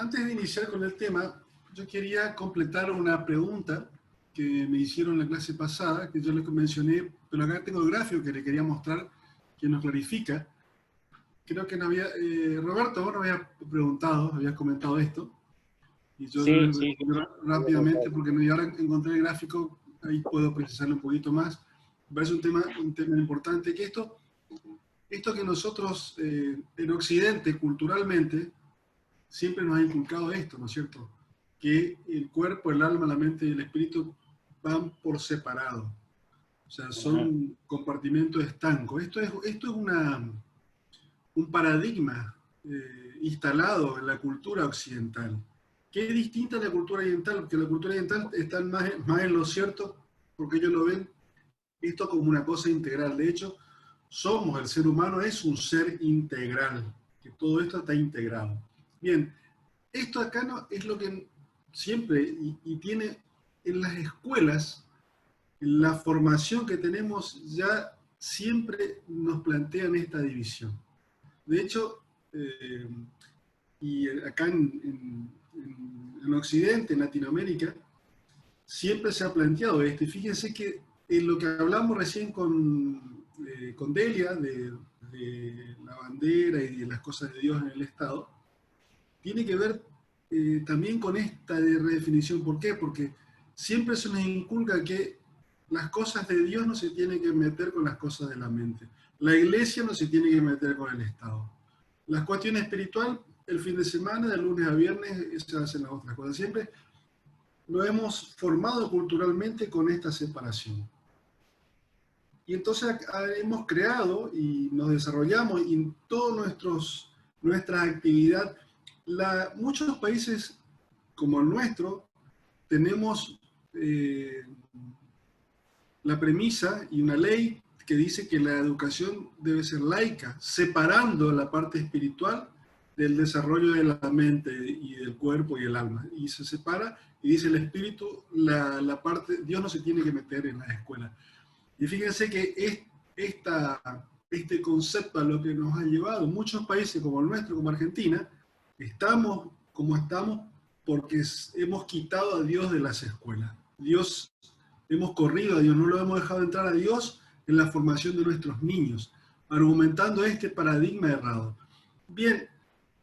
Antes de iniciar con el tema, yo quería completar una pregunta que me hicieron en la clase pasada, que yo les mencioné, pero acá tengo el gráfico que le quería mostrar, que nos clarifica. Creo que no había, Roberto, vos no habías preguntado, habías comentado esto, y yo Sí, le sí, respondí rápidamente, porque ahora encontré el gráfico, ahí puedo precisarlo un poquito más. Me parece un tema importante, que esto que nosotros en Occidente, culturalmente, siempre nos ha inculcado esto, ¿no es cierto? Que el cuerpo, el alma, la mente y el espíritu van por separado. O sea, ajá, son compartimentos estancos. Esto es un paradigma instalado en la cultura occidental, que es distinta a la cultura oriental, porque la cultura oriental está más en lo cierto, porque ellos lo ven esto como una cosa integral. De hecho, el ser humano es un ser integral, que todo esto está integrado. Bien, esto acá no es lo que siempre, y tiene en las escuelas, en la formación que tenemos, ya siempre nos plantean esta división. De hecho, y acá en Occidente, en Latinoamérica, siempre se ha planteado esto. Y fíjense que en lo que hablamos recién con Delia, de la bandera y de las cosas de Dios en el Estado, tiene que ver también con esta redefinición. ¿Por qué? Porque siempre se nos inculca que las cosas de Dios no se tienen que meter con las cosas de la mente. La iglesia no se tiene que meter con el Estado. Las cuestiones espirituales, el fin de semana, de lunes a viernes, se hacen las otras cosas. Siempre lo hemos formado culturalmente con esta separación. Y entonces hemos creado y nos desarrollamos en toda nuestra actividad. Muchos países como el nuestro tenemos la premisa y una ley que dice que la educación debe ser laica, separando la parte espiritual del desarrollo de la mente y del cuerpo y el alma. Y se separa y dice el espíritu, la parte, Dios no se tiene que meter en la escuela. Y fíjense que este concepto a lo que nos ha llevado muchos países como el nuestro, como Argentina, estamos como estamos porque hemos quitado a Dios de las escuelas. Hemos corrido a Dios, no lo hemos dejado entrar a Dios en la formación de nuestros niños, argumentando este paradigma errado. Bien,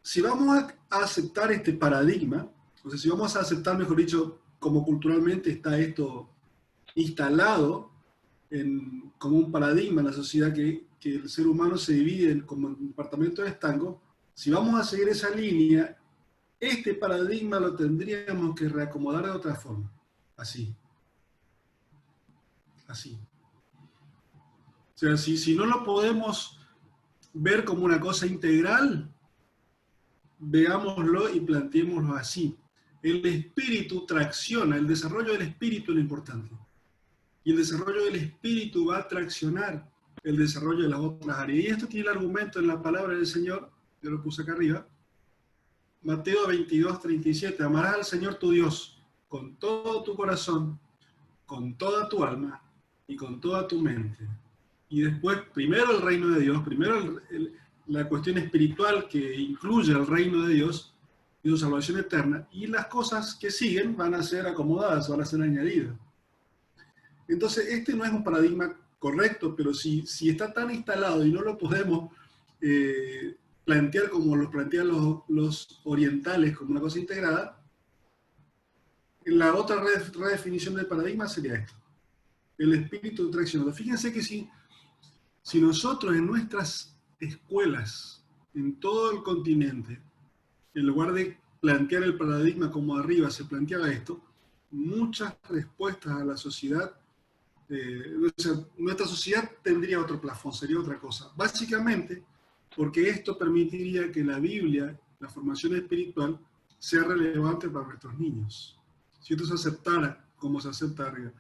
si vamos a aceptar este paradigma, o sea, si vamos a aceptar, mejor dicho, como culturalmente está esto instalado como un paradigma en la sociedad, que el ser humano se divide como en departamentos estancos, si vamos a seguir esa línea, este paradigma lo tendríamos que reacomodar de otra forma, así. Así. O sea, si no lo podemos ver como una cosa integral, veámoslo y planteémoslo así. El espíritu tracciona, el desarrollo del espíritu es lo importante. Y el desarrollo del espíritu va a traccionar el desarrollo de las otras áreas. Y esto tiene el argumento en la palabra del Señor, yo lo puse acá arriba, Mateo 22:37, amarás al Señor tu Dios con todo tu corazón, con toda tu alma y con toda tu mente. Y después, primero el reino de Dios, primero la cuestión espiritual que incluye el reino de Dios y su salvación eterna, y las cosas que siguen van a ser acomodadas, van a ser añadidas. Entonces, este no es un paradigma correcto, pero si está tan instalado y no lo podemos plantear como lo plantean los orientales, como una cosa integrada, la otra redefinición del paradigma sería esto: el espíritu traccionado. Fíjense que si nosotros en nuestras escuelas, en todo el continente, en lugar de plantear el paradigma como arriba se planteaba esto, muchas respuestas a la sociedad, o sea, nuestra sociedad tendría otro plafón, sería otra cosa. Básicamente, porque esto permitiría que la Biblia, la formación espiritual, sea relevante para nuestros niños. Si esto se aceptara como se acepta arriba.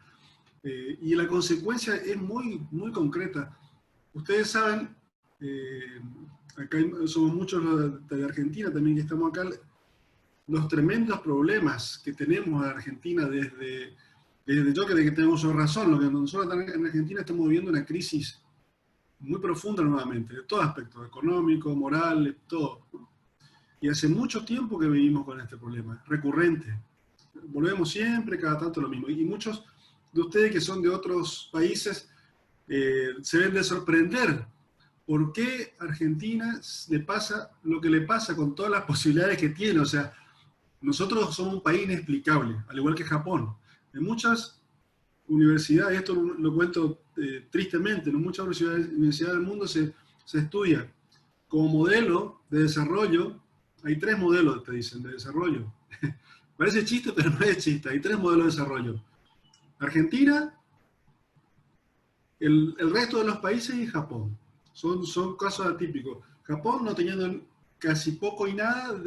Y la consecuencia es muy, muy concreta. Ustedes saben, acá somos muchos de Argentina también que estamos acá, los tremendos problemas que tenemos en Argentina desde yo creo que tenemos razón, lo que nosotros en Argentina estamos viviendo una crisis muy profunda nuevamente, de todo aspecto, económico, moral, todo. Y hace mucho tiempo que vivimos con este problema, recurrente. Volvemos siempre, cada tanto lo mismo. Y muchos de ustedes que son de otros países se ven de sorprender. ¿Por qué Argentina le pasa lo que le pasa con todas las posibilidades que tiene? O sea, nosotros somos un país inexplicable, al igual que Japón. En muchas universidades, esto lo cuento tristemente, en muchas universidades del mundo se estudia como modelo de desarrollo. Hay 3 modelos, te dicen, de desarrollo. Parece chiste, pero no es chiste. Hay 3 modelos de desarrollo. Argentina, el resto de los países y Japón. Son casos atípicos. Japón no teniendo casi poco y nada,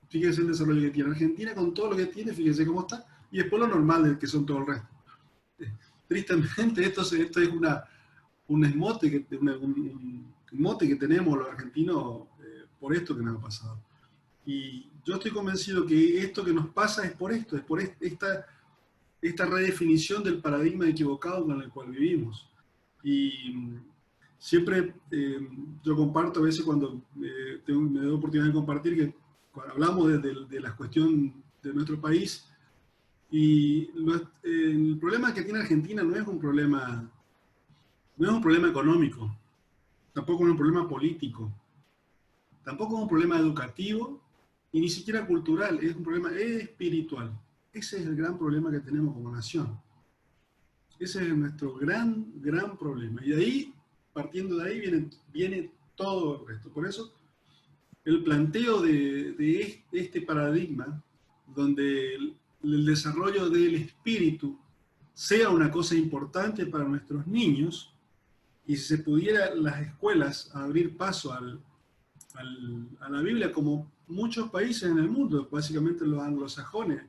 fíjense el desarrollo que tiene. Argentina con todo lo que tiene, fíjense cómo está. Y después lo normal, que son todo el resto. Tristemente, esto es un mote que tenemos los argentinos por esto que nos ha pasado. Y yo estoy convencido que esto que nos pasa es por esto, es por esta redefinición del paradigma equivocado con el cual vivimos. Y siempre yo comparto a veces cuando me doy oportunidad de compartir que cuando hablamos de la cuestión de nuestro país, y el problema que tiene Argentina no es un problema económico, tampoco es un problema político, tampoco es un problema educativo, y ni siquiera cultural, es un problema espiritual. Ese es el gran problema que tenemos como nación. Ese es nuestro gran problema. Y de ahí, partiendo de ahí, viene todo el resto. Por eso, el planteo de este paradigma, donde el desarrollo del espíritu sea una cosa importante para nuestros niños, y si se pudiera las escuelas abrir paso a la Biblia, como muchos países en el mundo, básicamente los anglosajones,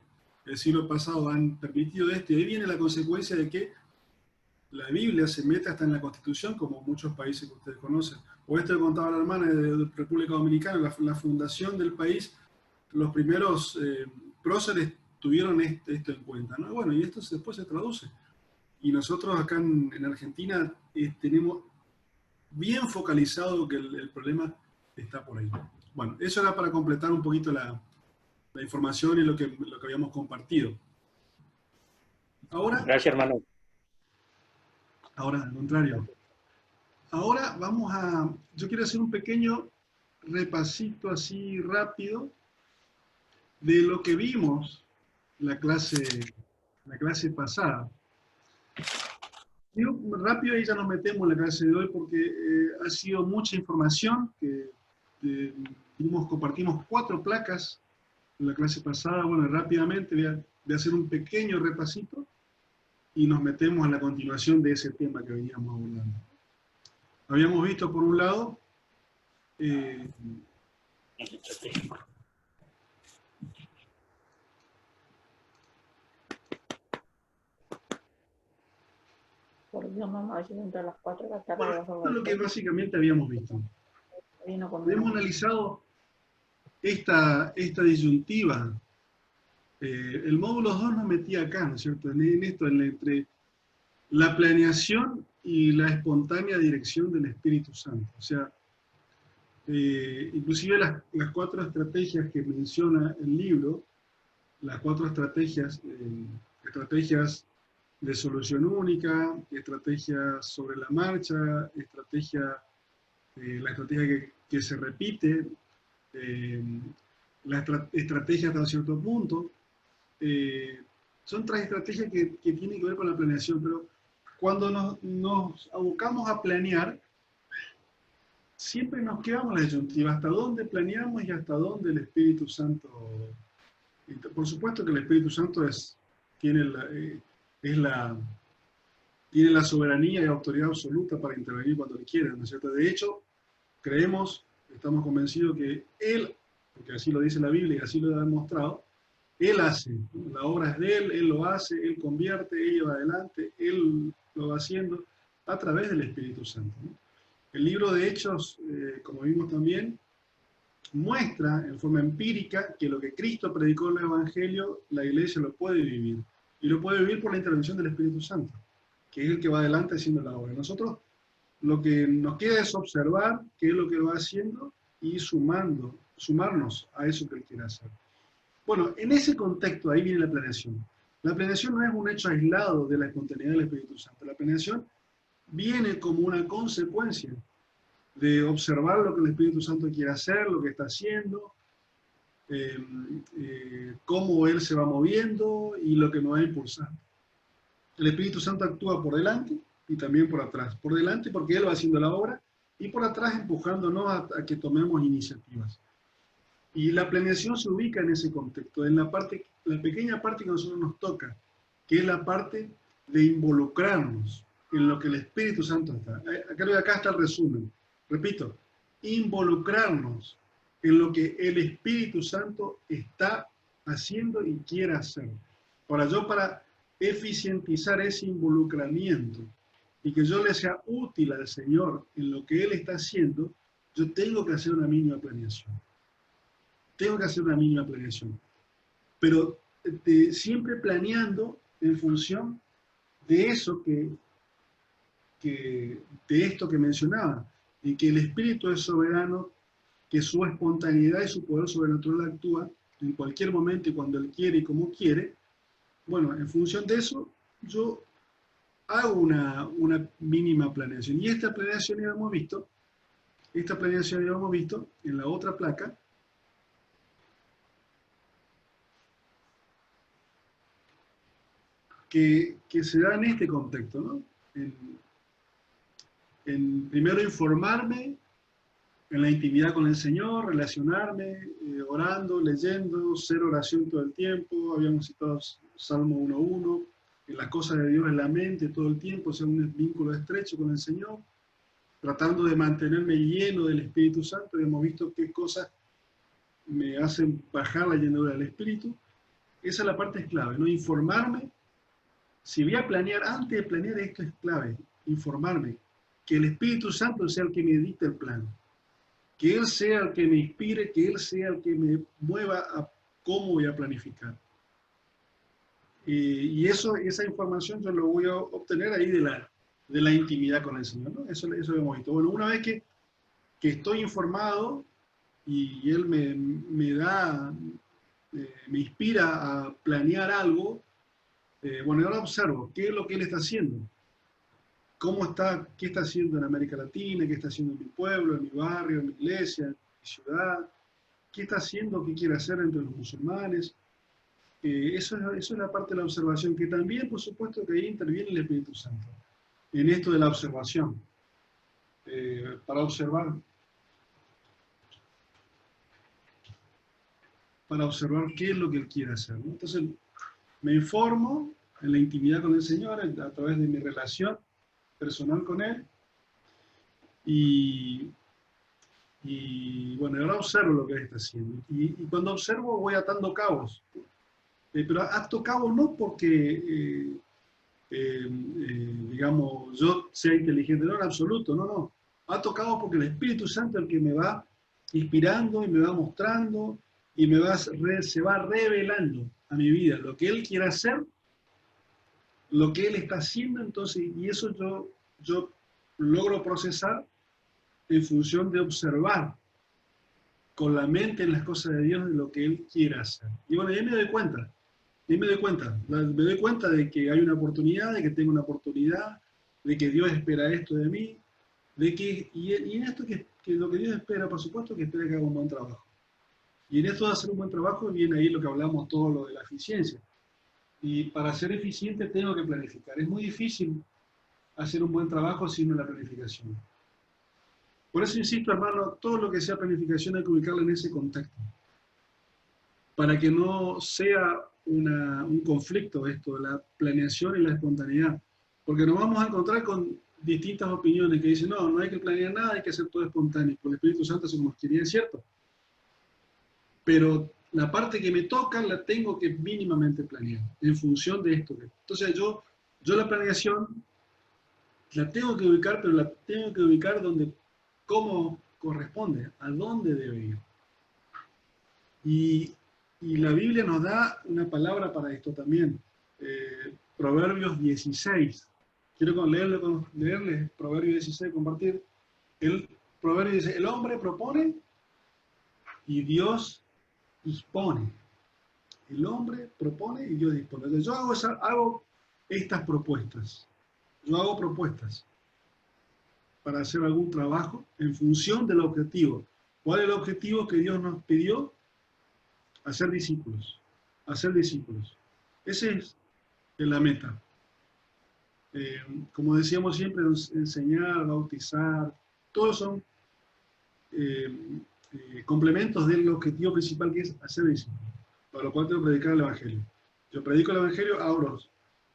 el siglo pasado han permitido esto, y ahí viene la consecuencia de que la Biblia se mete hasta en la Constitución, como muchos países que ustedes conocen. O esto que contaba la hermana de República Dominicana, la fundación del país, los primeros próceres tuvieron esto en cuenta, ¿no? Bueno, y esto después se traduce. Y nosotros acá en Argentina tenemos bien focalizado que el problema está por ahí. Bueno, eso era para completar un poquito la información y lo que habíamos compartido. Ahora, gracias, hermano. Ahora, al contrario. Ahora yo quiero hacer un pequeño repasito así rápido de lo que vimos la clase pasada. Digo rápido y ya nos metemos en la clase de hoy porque ha sido mucha información que compartimos 4 placas en la clase pasada. Bueno, rápidamente voy a hacer un pequeño repasito y nos metemos a la continuación de ese tema que veníamos abordando. Habíamos visto, por un lado, Por Dios, mamá, hoy entre las 4 de la tarde. Bueno, esto es lo que básicamente habíamos visto. Habíamos analizado esta disyuntiva. El módulo 2 nos metía acá, ¿no es cierto? En esto, entre la planeación y la espontánea dirección del Espíritu Santo. O sea, inclusive las 4 estrategias que menciona el libro, las 4 estrategias de solución única, estrategias sobre la marcha, la estrategia que se repite, la estrategia hasta cierto punto. Son 3 estrategias que tienen que ver con la planeación, pero cuando nos abocamos a planear, siempre nos quedamos en la disyuntiva, hasta dónde planeamos y hasta dónde el Espíritu Santo. Por supuesto que el Espíritu Santo tiene la soberanía y autoridad absoluta para intervenir cuando le quiera, ¿no es cierto? De hecho, estamos convencidos que Él, porque así lo dice la Biblia y así lo ha demostrado, Él hace, ¿no? La obra es de Él lo hace, Él convierte, Él lleva adelante, Él lo va haciendo a través del Espíritu Santo, ¿no? El libro de Hechos, como vimos también, muestra en forma empírica que lo que Cristo predicó en el Evangelio, la iglesia lo puede vivir. Y lo puede vivir por la intervención del Espíritu Santo, que es el que va adelante haciendo la obra. Nosotros lo que nos queda es observar qué es lo que va haciendo y sumando sumarnos a eso que Él quiere hacer. Bueno, en ese contexto ahí viene la planeación. La planeación no es un hecho aislado de la espontaneidad del Espíritu Santo. La planeación viene como una consecuencia de observar lo que el Espíritu Santo quiere hacer, lo que está haciendo, cómo Él se va moviendo y lo que nos va a impulsar. El Espíritu Santo actúa por delante y también por atrás. Por delante porque Él va haciendo la obra y por atrás empujándonos a que tomemos iniciativas. Y la planeación se ubica en ese contexto, en la pequeña parte que a nosotros nos toca, que es la parte de involucrarnos en lo que el Espíritu Santo está. Acá está el resumen. Repito, involucrarnos en lo que el Espíritu Santo está haciendo y quiere hacer. Ahora, yo para eficientizar ese involucramiento y que yo le sea útil al Señor en lo que Él está haciendo, yo tengo que hacer una mínima planeación. Tengo que hacer una mínima planeación. Pero siempre planeando en función de eso de esto que mencionaba, y que el Espíritu es soberano, que su espontaneidad y su poder sobrenatural actúa en cualquier momento y cuando Él quiere y como quiere. Bueno, en función de eso, yo hago una mínima planeación. Y esta planeación ya hemos visto en la otra placa, que se da en este contexto, ¿no? En primero informarme en la intimidad con el Señor, relacionarme, orando, leyendo, hacer oración todo el tiempo. Habíamos citado Salmo 1:1, en las cosas de Dios en la mente todo el tiempo, o sea, un vínculo estrecho con el Señor, tratando de mantenerme lleno del Espíritu Santo. Hemos visto qué cosas me hacen bajar la llenura del Espíritu. Esa es la parte clave, ¿no? Informarme. Si voy a planear, antes de planear esto es clave, informarme, que el Espíritu Santo sea el que me dicte el plan, que Él sea el que me inspire, que Él sea el que me mueva a cómo voy a planificar. Y esa información yo lo voy a obtener ahí de la intimidad con el Señor, ¿no? Eso hemos visto. Bueno, una vez que estoy informado y Él me inspira a planear algo, bueno, ahora observo qué es lo que Él está haciendo. ¿Qué está haciendo en América Latina? ¿Qué está haciendo en mi pueblo, en mi barrio, en mi iglesia, en mi ciudad? ¿Qué está haciendo? ¿Qué quiere hacer entre los musulmanes? Eso es la parte de la observación, que también, por supuesto, que ahí interviene el Espíritu Santo, en esto de la observación, para observar qué es lo que Él quiere hacer, ¿no? Entonces, me informo en la intimidad con el Señor, a través de mi relación personal con Él, y bueno, ahora observo lo que Él está haciendo. Y cuando observo voy atando cabos. Pero ato cabos no porque, digamos, yo sea inteligente, no en absoluto, no. Ato cabos porque el Espíritu Santo es el que me va inspirando y me va mostrando y se va revelando a mi vida lo que Él quiere hacer, lo que Él está haciendo. Entonces, y eso yo logro procesar en función de observar con la mente en las cosas de Dios de lo que Él quiere hacer. Y bueno, ahí me doy cuenta de que hay una oportunidad, de que tengo una oportunidad, de que Dios espera esto de mí, y en esto que lo que Dios espera, por supuesto que espera que haga un buen trabajo. Y en esto de hacer un buen trabajo viene ahí lo que hablamos todo lo de la eficiencia. Y para ser eficiente tengo que planificar. Es muy difícil hacer un buen trabajo sin la planificación. Por eso insisto, hermano, todo lo que sea planificación hay que ubicarlo en ese contexto. Para que no sea un conflicto esto, la planeación y la espontaneidad. Porque nos vamos a encontrar con distintas opiniones que dicen, no hay que planear nada, hay que hacer todo espontáneo. Por el Espíritu Santo se nos quería, es cierto. Pero la parte que me toca la tengo que mínimamente planear, en función de esto. Entonces yo la planeación la tengo que ubicar, pero la tengo que ubicar cómo corresponde, a dónde debe ir. Y la Biblia nos da una palabra para esto también. Proverbios 16. Quiero leerles Proverbios 16, compartir. El proverbio dice, el hombre propone y Dios dispone. El hombre propone y Dios dispone. Entonces, yo hago estas propuestas. Yo hago propuestas para hacer algún trabajo en función del objetivo. ¿Cuál es el objetivo que Dios nos pidió? Hacer discípulos. Hacer discípulos. Esa es la meta. Como decíamos siempre, enseñar, bautizar, todos son complementos del objetivo principal, que es hacer discípulos, para lo cual tengo que predicar el Evangelio. Yo predico el Evangelio, abro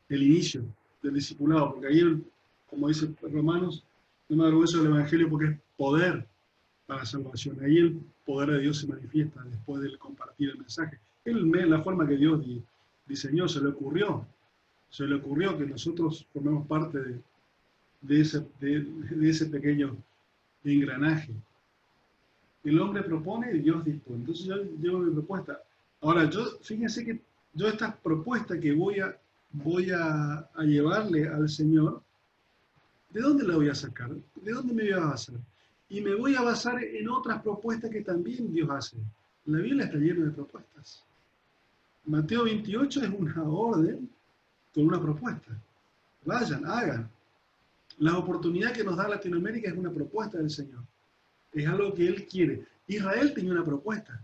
el inicio del discipulado, porque ahí, como dice Romanos, no me avergüenzo del Evangelio porque es poder para la salvación. Ahí el poder de Dios se manifiesta después de compartir el mensaje. La forma que Dios diseñó, se le ocurrió que nosotros formemos parte de ese pequeño engranaje. El hombre propone y Dios dispone. Entonces yo llevo mi propuesta. Ahora, fíjense que yo esta propuesta que voy a llevarle al Señor, ¿de dónde la voy a sacar? ¿De dónde me voy a basar? Y me voy a basar en otras propuestas que también Dios hace. La Biblia está llena de propuestas. Mateo 28 es una orden con una propuesta. Vayan, hagan. La oportunidad que nos da Latinoamérica es una propuesta del Señor. Es algo que Él quiere. Israel tenía una propuesta.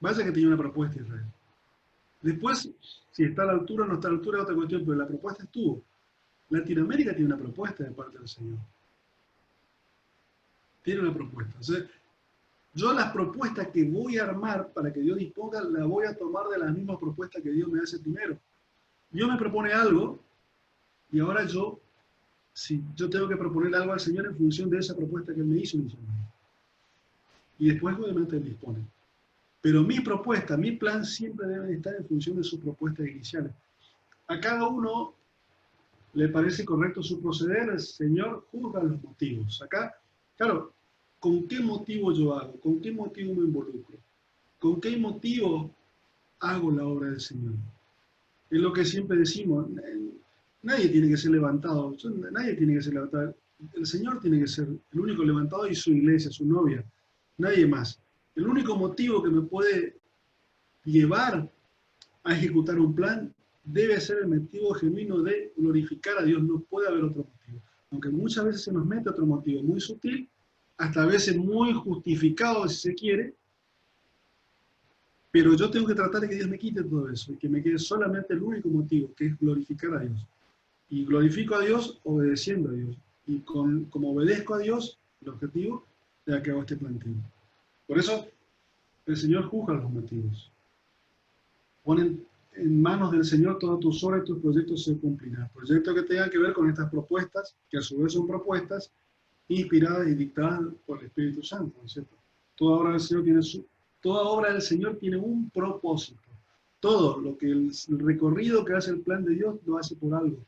Vaya que tenía una propuesta Israel. Después, si está a la altura o no está a la altura es otra cuestión, pero la propuesta estuvo. Latinoamérica tiene una propuesta de parte del Señor. Tiene una propuesta. O sea, yo las propuestas que voy a armar para que Dios disponga, las voy a tomar de las mismas propuestas que Dios me hace primero. Dios me propone algo y ahora yo tengo que proponer algo al Señor en función de esa propuesta que Él me hizo inicialmente. Y después obviamente Él dispone. Pero mi propuesta, mi plan siempre debe estar en función de sus propuestas iniciales. A cada uno le parece correcto su proceder, el Señor juzga los motivos. Acá, claro, ¿con qué motivo yo hago? ¿Con qué motivo me involucro? ¿Con qué motivo hago la obra del Señor? Es lo que siempre decimos, nadie tiene que ser levantado, nadie tiene que ser levantado. El Señor tiene que ser el único levantado y su iglesia, su novia, nadie más. El único motivo que me puede llevar a ejecutar un plan debe ser el motivo genuino de glorificar a Dios, no puede haber otro motivo. Aunque muchas veces se nos mete otro motivo muy sutil, hasta a veces muy justificado si se quiere, pero yo tengo que tratar de que Dios me quite todo eso y que me quede solamente el único motivo, que es glorificar a Dios. Y glorifico a Dios obedeciendo a Dios. Y como obedezco a Dios, el objetivo, ya que hago este planteo. Por eso el Señor juzga los motivos. Ponen en manos del Señor todas tus obras y tus proyectos se cumplirán. Proyectos que tengan que ver con estas propuestas, que a su vez son propuestas inspiradas y dictadas por el Espíritu Santo, ¿no es cierto? Toda obra del Señor tiene un propósito. Todo lo que el recorrido que hace el plan de Dios lo hace por algo.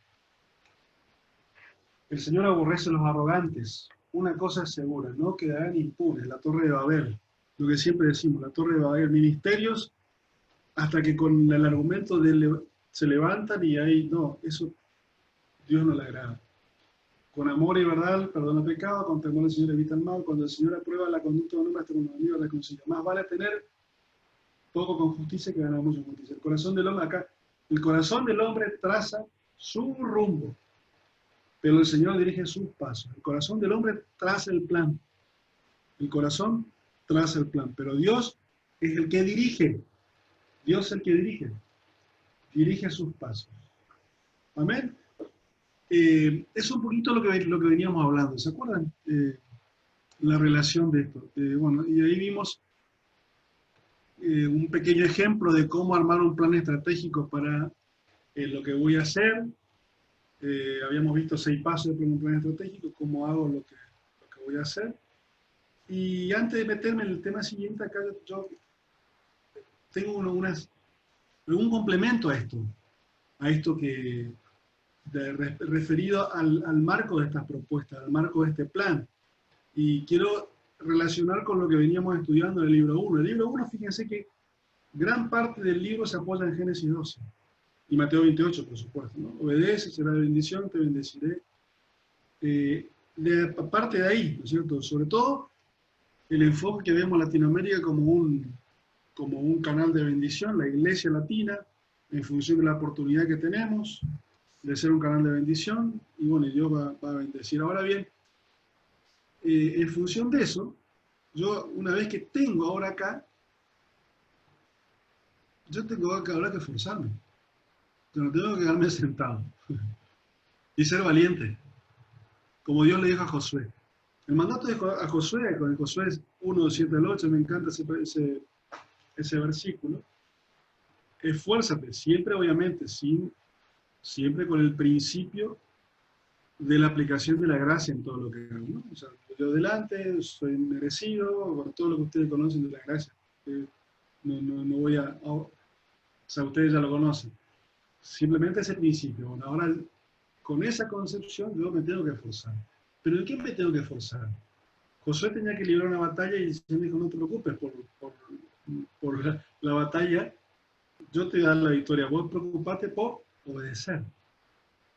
El Señor aborrece a los arrogantes. Una cosa es segura, no quedarán impunes. La Torre de Babel, lo que siempre decimos, la Torre de Babel, ministerios, hasta que con el argumento se levantan y ahí, no, eso Dios no le agrada. Con amor y verdad perdona el pecado, con temor al Señor evita el mal. Cuando el Señor aprueba la conducta de un hombre, hasta con los amigos reconcilia. Más vale tener poco con justicia que ganar mucho con justicia. El corazón del hombre, acá, el corazón del hombre traza su rumbo, pero el Señor dirige sus pasos. El corazón del hombre traza el plan. El corazón traza el plan, pero Dios es el que dirige. Dios es el que dirige sus pasos. Amén. Es un poquito lo que veníamos hablando, ¿se acuerdan? La relación de esto. Bueno, y ahí vimos un pequeño ejemplo de cómo armar un plan estratégico para lo que voy a hacer. Habíamos visto 6 pasos de un plan estratégico, cómo hago lo que voy a hacer. Y antes de meterme en el tema siguiente, acá yo tengo un complemento a esto que referido al marco de estas propuestas, al marco de este plan. Y quiero relacionar con lo que veníamos estudiando en el libro 1. El libro 1, fíjense que gran parte del libro se apoya en Génesis 12 y Mateo 28, por supuesto, ¿no? Obedece, será de bendición, te bendeciré. Aparte de ahí, ¿no es cierto? Sobre todo, el enfoque que vemos en Latinoamérica como un canal de bendición, la iglesia latina, en función de la oportunidad que tenemos de ser un canal de bendición, y bueno, Dios va a bendecir. Ahora bien, en función de eso, yo una vez que tengo ahora acá, yo tengo que ahora que esforzarme. Yo no tengo que quedarme sentado y ser valiente, como Dios le dijo a Josué. El mandato a Josué, con el Josué 1, 7 al 8, me encanta ese versículo. Esfuérzate, siempre obviamente, siempre con el principio de la aplicación de la gracia en todo lo que hago, ¿no? O sea, yo adelante, soy merecido, por todo lo que ustedes conocen de la gracia. No voy o sea, ustedes ya lo conocen. Simplemente ese principio. Bueno, ahora, con esa concepción, yo me tengo que esforzar. ¿Pero en qué me tengo que esforzar? Josué tenía que librar una batalla y el Señor dijo, no te preocupes por la batalla, yo te voy a dar la victoria. Vos preocupate por obedecer.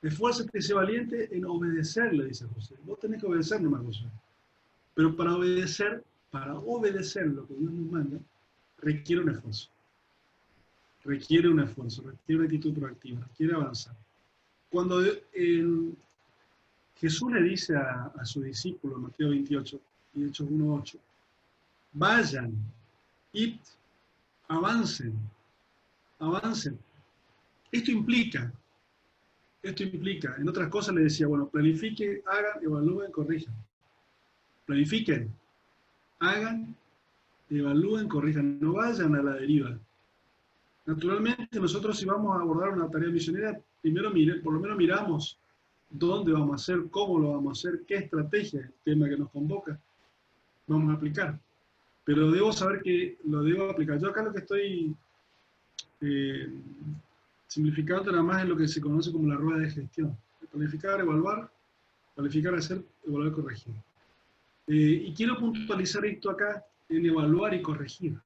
Esfuérzate y sé valiente en obedecer, le dice José. Vos tenés que obedecer nomás, José. Pero para obedecer lo que Dios nos manda, requiere un esfuerzo. Requiere un esfuerzo, requiere una actitud proactiva, requiere avanzar. Cuando Jesús le dice a su discípulo, Mateo 28 y Hechos 1:8, vayan, id, avancen, avancen. Esto implica, en otras cosas le decía, bueno, planifiquen, hagan, evalúen, corrijan. Planifiquen, hagan, evalúen, corrijan, no vayan a la deriva. Naturalmente, nosotros si vamos a abordar una tarea misionera, primero por lo menos miramos dónde vamos a hacer, cómo lo vamos a hacer, qué estrategia, el tema que nos convoca, vamos a aplicar. Pero debo saber que lo debo aplicar. Yo acá lo que estoy simplificando nada más es lo que se conoce como la rueda de gestión. Planificar, evaluar, planificar, hacer, evaluar, corregir. Y quiero puntualizar esto acá en evaluar y corregir.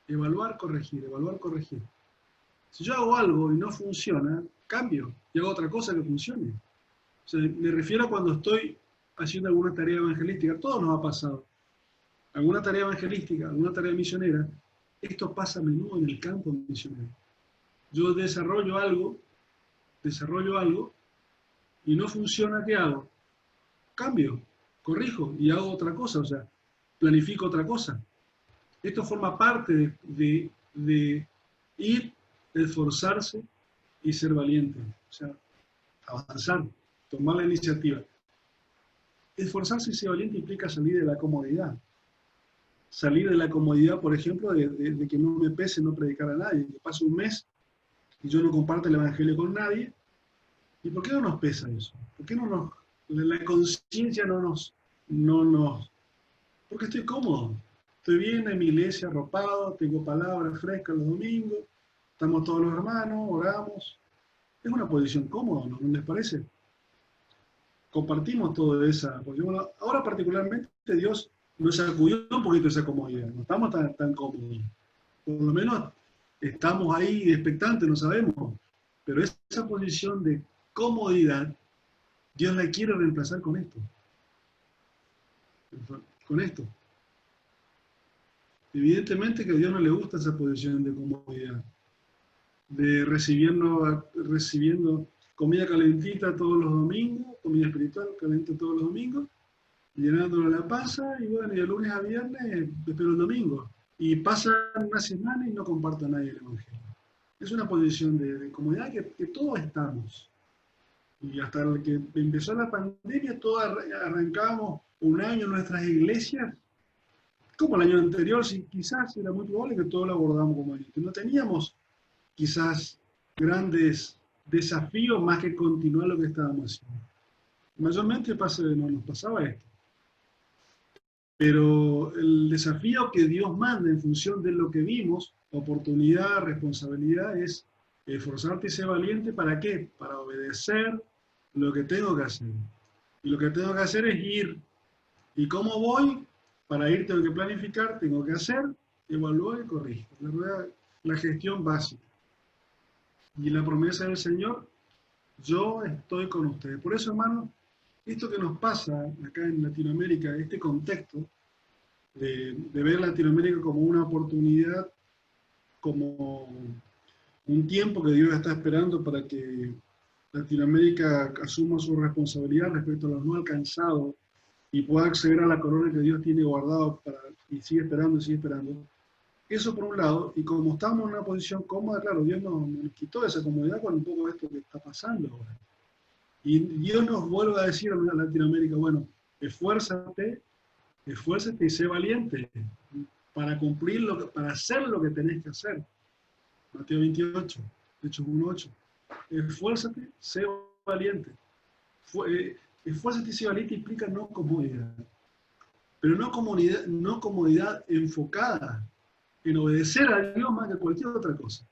Evaluar, corregir, evaluar, corregir. Si yo hago algo y no funciona, cambio y hago otra cosa que funcione. O sea, me refiero a cuando estoy haciendo alguna tarea evangelística. Todo nos ha pasado. Alguna tarea evangelística, alguna tarea misionera. Esto pasa a menudo en el campo misionero. Yo desarrollo algo y no funciona, ¿qué hago? Cambio, corrijo y hago otra cosa, o sea, planifico otra cosa. Esto forma parte de ir, esforzarse y ser valiente, o sea, avanzar, tomar la iniciativa. Esforzarse y ser valiente implica salir de la comodidad. Salir de la comodidad, por ejemplo, de que no me pese no predicar a nadie, que pase un mes y yo no comparto el evangelio con nadie. ¿Y por qué no nos pesa eso? ¿Por qué la conciencia no nos, porque estoy cómodo? Estoy bien en mi iglesia, arropado, tengo palabras frescas los domingos, estamos todos los hermanos, oramos. Es una posición cómoda, ¿no les parece? Compartimos toda esa posición. Bueno, ahora particularmente Dios nos sacudió un poquito esa comodidad, no estamos tan cómodos. Por lo menos estamos ahí expectantes, no sabemos. Pero esa posición de comodidad, Dios la quiere reemplazar con esto. Con esto. Evidentemente que a Dios no le gusta esa posición de comodidad. De recibiendo comida calentita todos los domingos, comida espiritual caliente todos los domingos, llenándole la panza, y bueno, y de lunes a viernes espero el domingo. Y pasa una semana y no comparto a nadie el evangelio. Es una posición de comodidad que todos estamos. Y hasta que empezó la pandemia, todos arrancábamos un año en nuestras iglesias, como el año anterior, quizás era muy probable que todos lo abordamos como ellos. No teníamos quizás grandes desafíos más que continuar lo que estábamos haciendo. Mayormente nos pasaba esto. Pero el desafío que Dios manda en función de lo que vimos, oportunidad, responsabilidad, es esforzarte y ser valiente. ¿Para qué? Para obedecer lo que tengo que hacer. Y lo que tengo que hacer es ir. ¿Y cómo voy? Para ir tengo que planificar, tengo que hacer, evaluar y corregir. La gestión básica. Y la promesa del Señor, yo estoy con ustedes. Por eso, hermano, esto que nos pasa acá en Latinoamérica, este contexto, de ver Latinoamérica como una oportunidad, como un tiempo que Dios está esperando para que Latinoamérica asuma su responsabilidad respecto a los no alcanzados y pueda acceder a la corona que Dios tiene guardado para, y sigue esperando y sigue esperando. Eso por un lado, y como estamos en una posición cómoda, claro, Dios nos quitó esa comodidad con un poco esto que está pasando ahora. Y Dios nos vuelve a decir a Latinoamérica, bueno, esfuérzate, esfuérzate y sé valiente para cumplir para hacer lo que tenés que hacer. Mateo 28, Hechos 1:8. Esfuérzate, sé valiente. Esfuérzate y sé valiente implica no comodidad, pero no comodidad enfocada en obedecer a Dios más que cualquier otra cosa.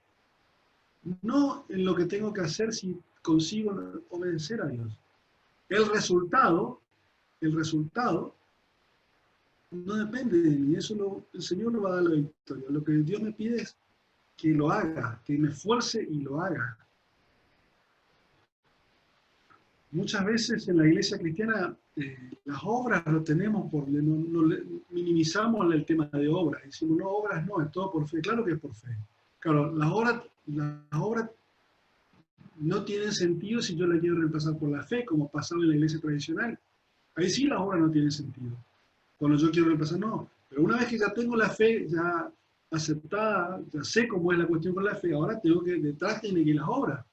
No en lo que tengo que hacer si consigo obedecer a Dios. El resultado no depende de mí, el Señor no va a dar la victoria. Lo que Dios me pide es que lo haga, que me esfuerce y lo haga. Muchas veces en la iglesia cristiana las obras lo tenemos, minimizamos el tema de obras. Decimos, no, obras no, es todo por fe. Claro que es por fe. Claro, las obras no tienen sentido si yo las quiero reemplazar por la fe, como pasaba en la iglesia tradicional. Ahí sí las obras no tienen sentido. Cuando yo quiero reemplazar, no. Pero una vez que ya tengo la fe ya aceptada, ya sé cómo es la cuestión con la fe, ahora detrás tiene que ir las obras.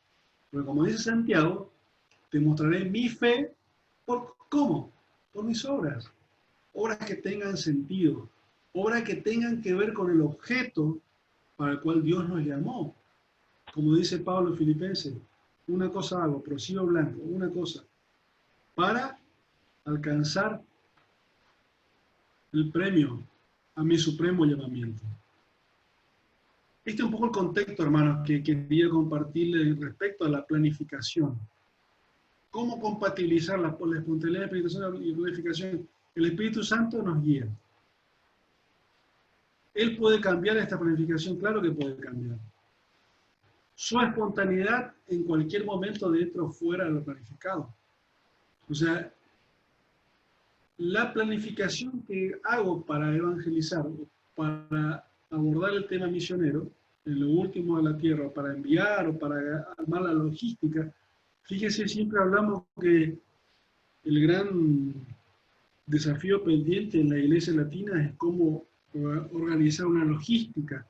Porque como dice Santiago, te mostraré mi fe, ¿cómo? Por mis obras. Obras que tengan sentido, obras que tengan que ver con el objeto para el cual Dios nos llamó. Como dice Pablo en Filipenses, una cosa hago, prosigo blanco, una cosa, para alcanzar el premio a mi supremo llamamiento. Este es un poco el contexto, hermanos, que quería compartirles respecto a la planificación. ¿Cómo compatibilizar la espontaneidad, la planificación y la planificación? El Espíritu Santo nos guía. Él puede cambiar esta planificación, claro que puede cambiar. Su espontaneidad en cualquier momento dentro o fuera de lo planificado. O sea, la planificación que hago para evangelizar, para abordar el tema misionero, en lo último de la tierra, para enviar o para armar la logística, fíjese, siempre hablamos que el gran desafío pendiente en la iglesia latina es cómo organizar una logística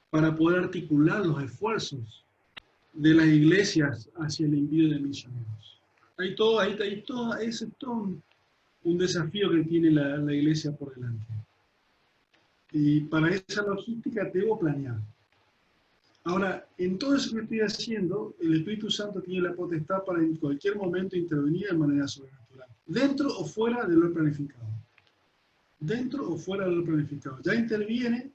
para poder articular los esfuerzos de las iglesias hacia el envío de misioneros. Ese es todo un desafío que tiene la iglesia por delante. Y para esa logística debo planear. Ahora, en todo eso que estoy haciendo, el Espíritu Santo tiene la potestad para en cualquier momento intervenir de manera sobrenatural, dentro o fuera de lo planificado. Dentro o fuera de lo planificado. Ya interviene,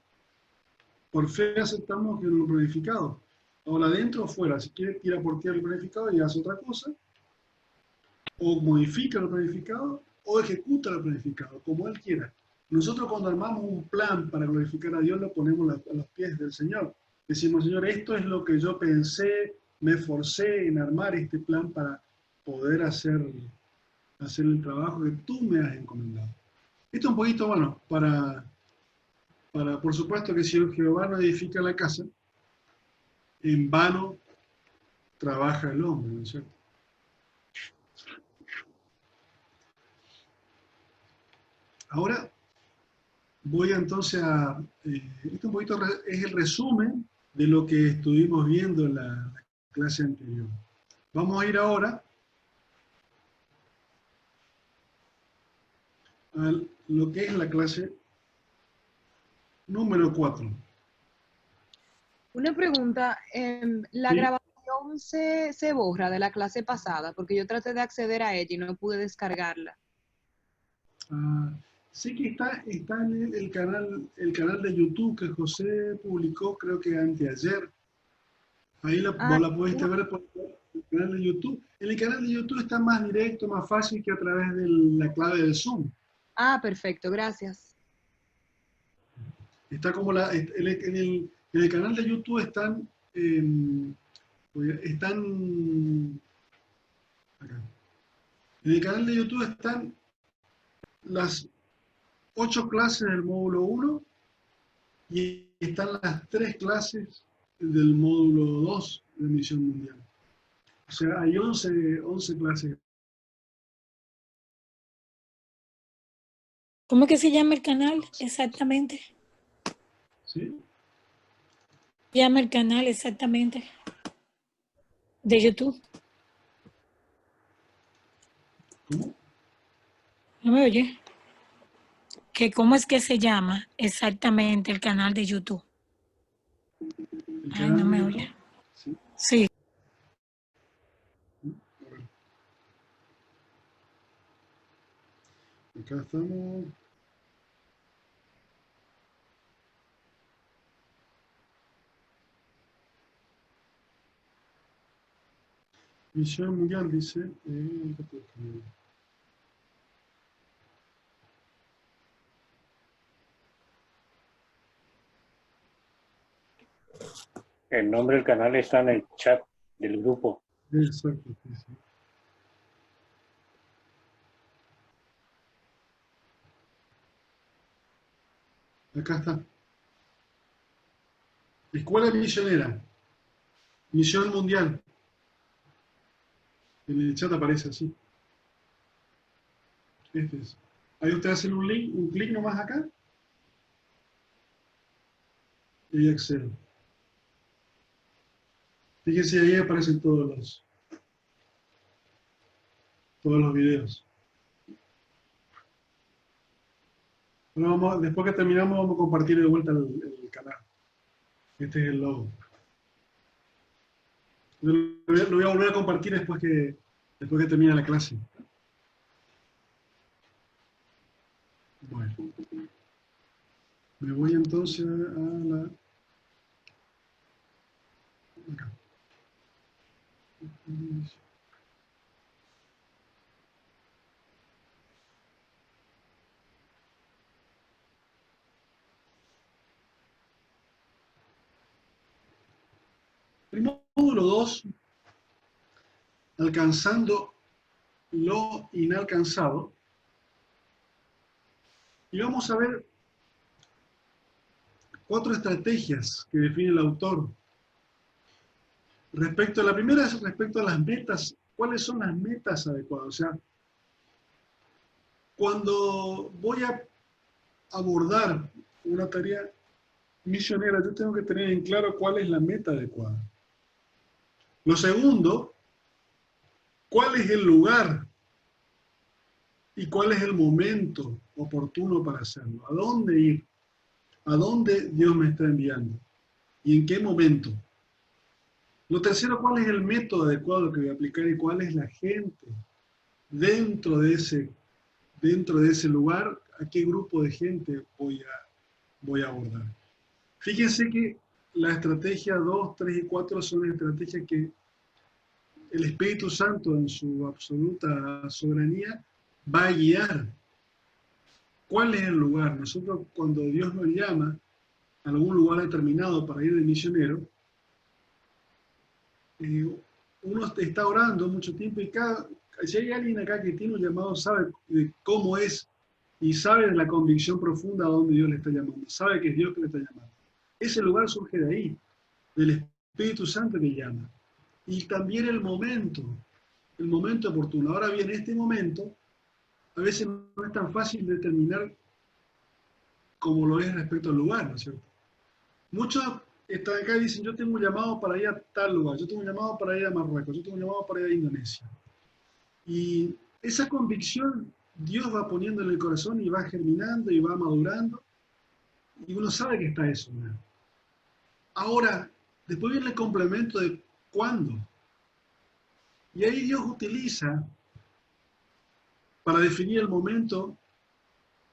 por fe aceptamos que no lo planificado. Ahora, dentro o fuera, si quiere tirar por tierra lo planificado y hace otra cosa, o modifica lo planificado, o ejecuta lo planificado, como Él quiera. Nosotros cuando armamos un plan para glorificar a Dios, lo ponemos a los pies del Señor. Decimos, Señor, esto es lo que yo pensé, me esforcé en armar este plan para poder hacer el trabajo que tú me has encomendado. Esto es un poquito, bueno, por supuesto que si Jehová no edifica la casa, en vano trabaja el hombre, ¿no es cierto? Ahora voy entonces este un poquito es el resumen de lo que estuvimos viendo en la clase anterior. Vamos a ir ahora a lo que es la clase número 4. Una pregunta, ¿la ¿Sí? grabación se borra de la clase pasada? Porque yo traté de acceder a ella y no pude descargarla. Sé que está en el canal de YouTube que José publicó, creo que anteayer. Ahí vos la pudiste ver por el canal de YouTube. En el canal de YouTube está más directo, más fácil que a través de la clave del Zoom. Ah, perfecto, gracias. Está como en el canal de YouTube están acá. En el canal de YouTube están las 8 clases del módulo 1 y están las 3 clases del módulo 2 de Misión Mundial. O sea, hay 11 clases. ¿Cómo que se llama el canal exactamente? ¿Sí? Se llama el canal exactamente de YouTube. ¿Cómo? ¿No me oye? Que ¿cómo es que se llama exactamente el canal de YouTube? ¿El Ay, no canal me de oye. YouTube? Sí. Sí. A ver. Acá estamos. Misión Mundial dice. Acá te escribo. El nombre del canal está en el chat del grupo. Exacto, sí, sí. Acá está. Escuela misionera. Misión Mundial. En el chat aparece así. Este es. Ahí ustedes hacen un link, un clic nomás acá. Y acceden. Fíjense, ahí aparecen todos los videos. Ahora después que terminamos, vamos a compartir de vuelta el canal. Este es el logo. Lo voy a volver a compartir después que termine la clase. Bueno. Me voy entonces a la... Acá. El módulo 2, alcanzando lo inalcanzado. Y vamos a ver 4 estrategias que define el autor. La primera es respecto a las metas. ¿Cuáles son las metas adecuadas? O sea, cuando voy a abordar una tarea misionera, yo tengo que tener en claro cuál es la meta adecuada. Lo segundo, cuál es el lugar y cuál es el momento oportuno para hacerlo. ¿A dónde ir? ¿A dónde Dios me está enviando? ¿Y en qué momento? Lo tercero, ¿cuál es el método adecuado que voy a aplicar y cuál es la gente dentro de ese lugar? ¿A qué grupo de gente voy a abordar? Fíjense que la estrategia 2, 3 y 4 son estrategias que el Espíritu Santo en su absoluta soberanía va a guiar. ¿Cuál es el lugar? Nosotros cuando Dios nos llama a algún lugar determinado para ir de misionero, uno está orando mucho tiempo y si hay alguien acá que tiene un llamado, sabe de cómo es y sabe de la convicción profunda a dónde Dios le está llamando, sabe que es Dios que le está llamando. Ese lugar surge de ahí, del Espíritu Santo que llama. Y también el momento oportuno. Ahora bien, este momento a veces no es tan fácil determinar como lo es respecto al lugar, ¿no es cierto? Muchos están acá y dicen, yo tengo un llamado para ir a tal lugar, yo tengo un llamado para ir a Marruecos, yo tengo un llamado para ir a Indonesia. Y esa convicción Dios va poniendo en el corazón y va germinando y va madurando, y uno sabe que está eso, ¿no? Ahora, después viene el complemento de cuándo. Y ahí Dios utiliza, para definir el momento,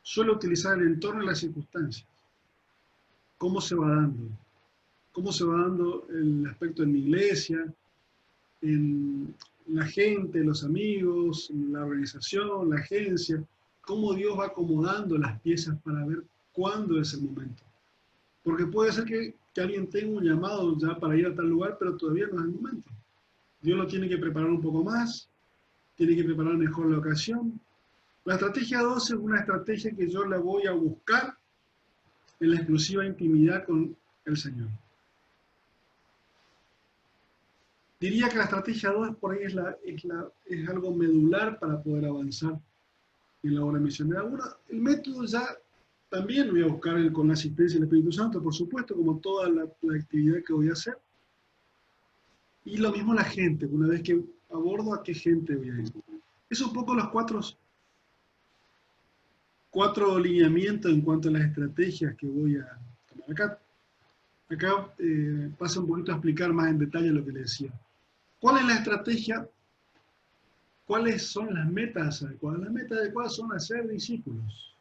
suele utilizar el entorno y las circunstancias. ¿Cómo se va dando? ¿Cómo se va dando el aspecto en mi iglesia, en la gente, los amigos, la organización, la agencia? ¿Cómo Dios va acomodando las piezas para ver cuándo es el momento? Porque puede ser que alguien tenga un llamado ya para ir a tal lugar, pero todavía no es el momento. Dios lo tiene que preparar un poco más, tiene que preparar mejor la ocasión, La estrategia 2 es una estrategia que yo la voy a buscar en la exclusiva intimidad con el Señor. Diría que la estrategia 2 por ahí es algo medular para poder avanzar en la obra misionera. Bueno, el método ya también lo voy a buscar con la asistencia del Espíritu Santo, por supuesto, como toda la actividad que voy a hacer. Y lo mismo la gente, una vez que abordo a qué gente voy a ir. Es un poco los cuatro lineamientos en cuanto a las estrategias que voy a tomar acá. Acá paso un poquito a explicar más en detalle lo que le decía. ¿Cuál es la estrategia? ¿Cuáles son las metas adecuadas? Las metas adecuadas son hacer discípulos.